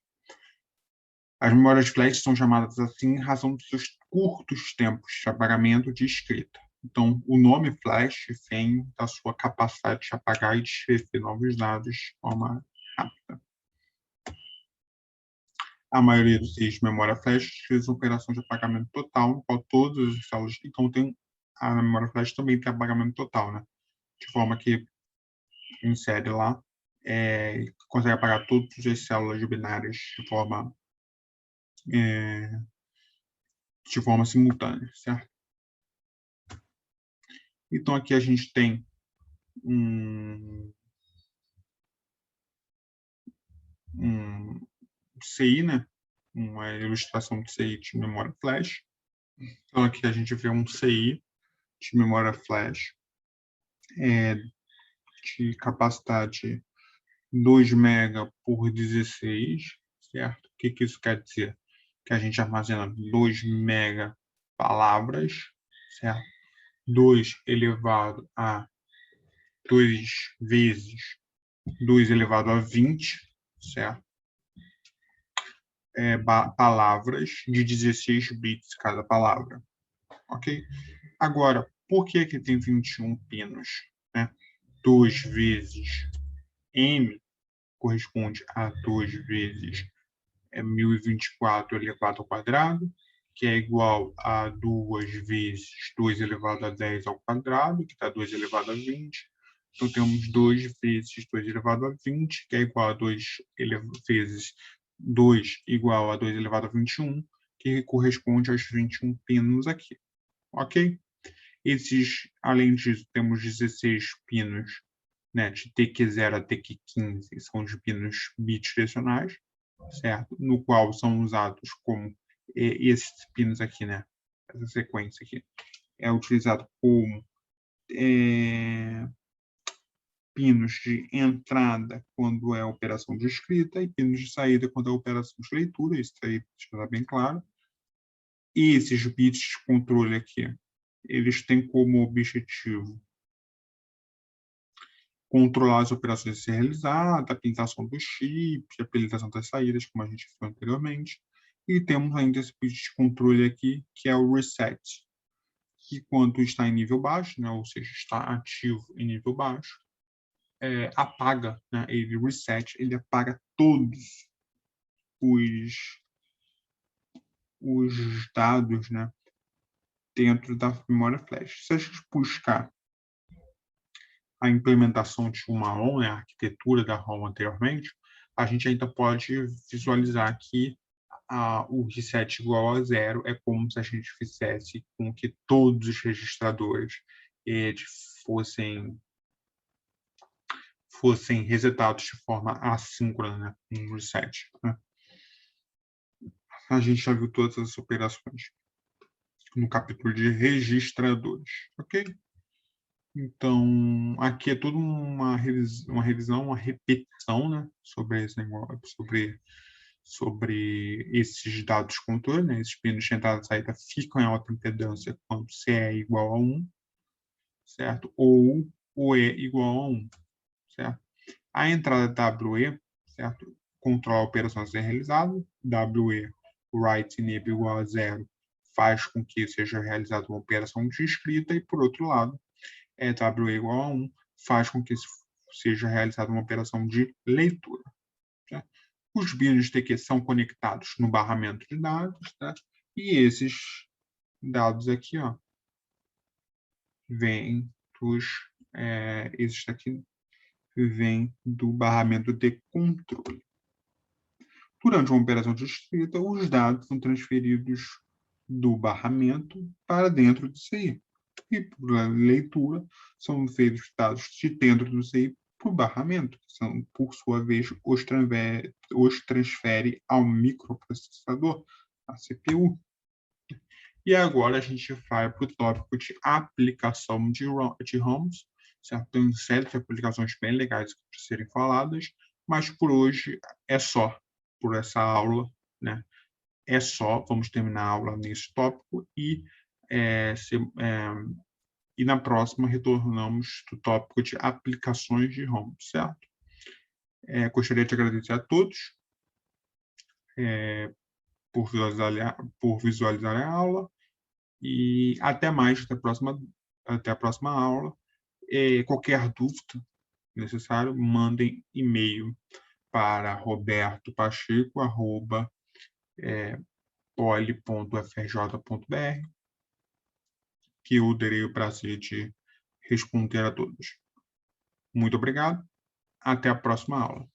As memórias flash são chamadas assim em razão dos seus curtos tempos de apagamento de escrita. Então, o nome flash vem da sua capacidade de apagar e descrever novos dados de forma rápida. A maioria dos sistemas de memória flash utiliza operação de apagamento total, no qual todas as células. Então, a memória flash também tem apagamento total, né? De forma que insere lá, consegue apagar todas as células binárias de forma simultânea, certo? Então, aqui a gente tem um CI, né? Uma ilustração de CI de memória flash. Então, aqui a gente vê um CI de memória flash de capacidade 2 mega por 16, certo? O que isso quer dizer? Que a gente armazena 2 mega palavras, certo? 2 elevado a 2 vezes 2 elevado a 20, certo? Palavras de 16 bits cada palavra, ok? Agora, por que tem 21 pinos? Né? 2 vezes m corresponde a 2 vezes 1024 elevado ao quadrado, que é igual a 2 vezes 2 elevado a 10 ao quadrado, que dá 2 elevado a 20. Então, temos 2 vezes 2 elevado a 20, que é igual a 2 vezes 2 igual a 2 elevado a 21, que corresponde aos 21 pinos aqui. Ok? Além disso, temos 16 pinos, né, de TQ0 a TQ15, são os pinos bidirecionais, certo? No qual são usados como esses pinos aqui, né? Essa sequência aqui é utilizado como pinos de entrada quando é operação de escrita e pinos de saída quando é operação de leitura, isso aí está bem claro. E esses bits de controle aqui, eles têm como objetivo controlar as operações a ser realizadas, a pintação do chip, a habilitação das saídas, como a gente viu anteriormente. E temos ainda esse bit de controle aqui, que é o reset, que quando está em nível baixo, né, ou seja, está ativo em nível baixo, apaga, né, ele reset, ele apaga todos os dados, né, dentro da memória flash. Se a gente buscar a implementação de uma ROM, né, a arquitetura da ROM anteriormente, a gente ainda pode visualizar que o reset igual a 0 é como se a gente fizesse com que todos os registradores fossem resetados de forma assíncrona, né, no reset. Né? A gente já viu todas as operações no capítulo de registradores, ok? Então, aqui é toda uma revisão, uma repetição, né, sobre esse negócio, sobre esses dados de controle, né, esses pinos de entrada e saída ficam em alta impedância quando C é igual a 1, certo? Ou o E igual a 1, certo? A entrada WE, certo? Controla a operação a ser realizada, WE, write enable igual a 0, faz com que seja realizada uma operação de escrita, e por outro lado, WE igual a 1 faz com que seja realizada uma operação de leitura. Tá? Os bins de TQ são conectados no barramento de dados, tá? E esses dados aqui, ó, vêm esses aqui vêm do barramento de controle. Durante uma operação de escrita, os dados são transferidos do barramento para dentro do CI. E por leitura, são feitos dados de dentro do CI para o barramento, que são, por sua vez, os transfere ao microprocessador, a CPU. E agora a gente vai para o tópico de aplicação de ROMs. Certo? Tem uma série de aplicações bem legais para serem faladas, mas por hoje é só, por essa aula, né? É só, vamos terminar a aula nesse tópico e na próxima retornamos do tópico de aplicações de ROM, certo? Gostaria de agradecer a todos por visualizar a aula e até mais, até a próxima aula. Qualquer dúvida necessário, mandem e-mail para robertopacheco@poli.frj.br, que eu terei o prazer de responder a todos. Muito obrigado. Até a próxima aula.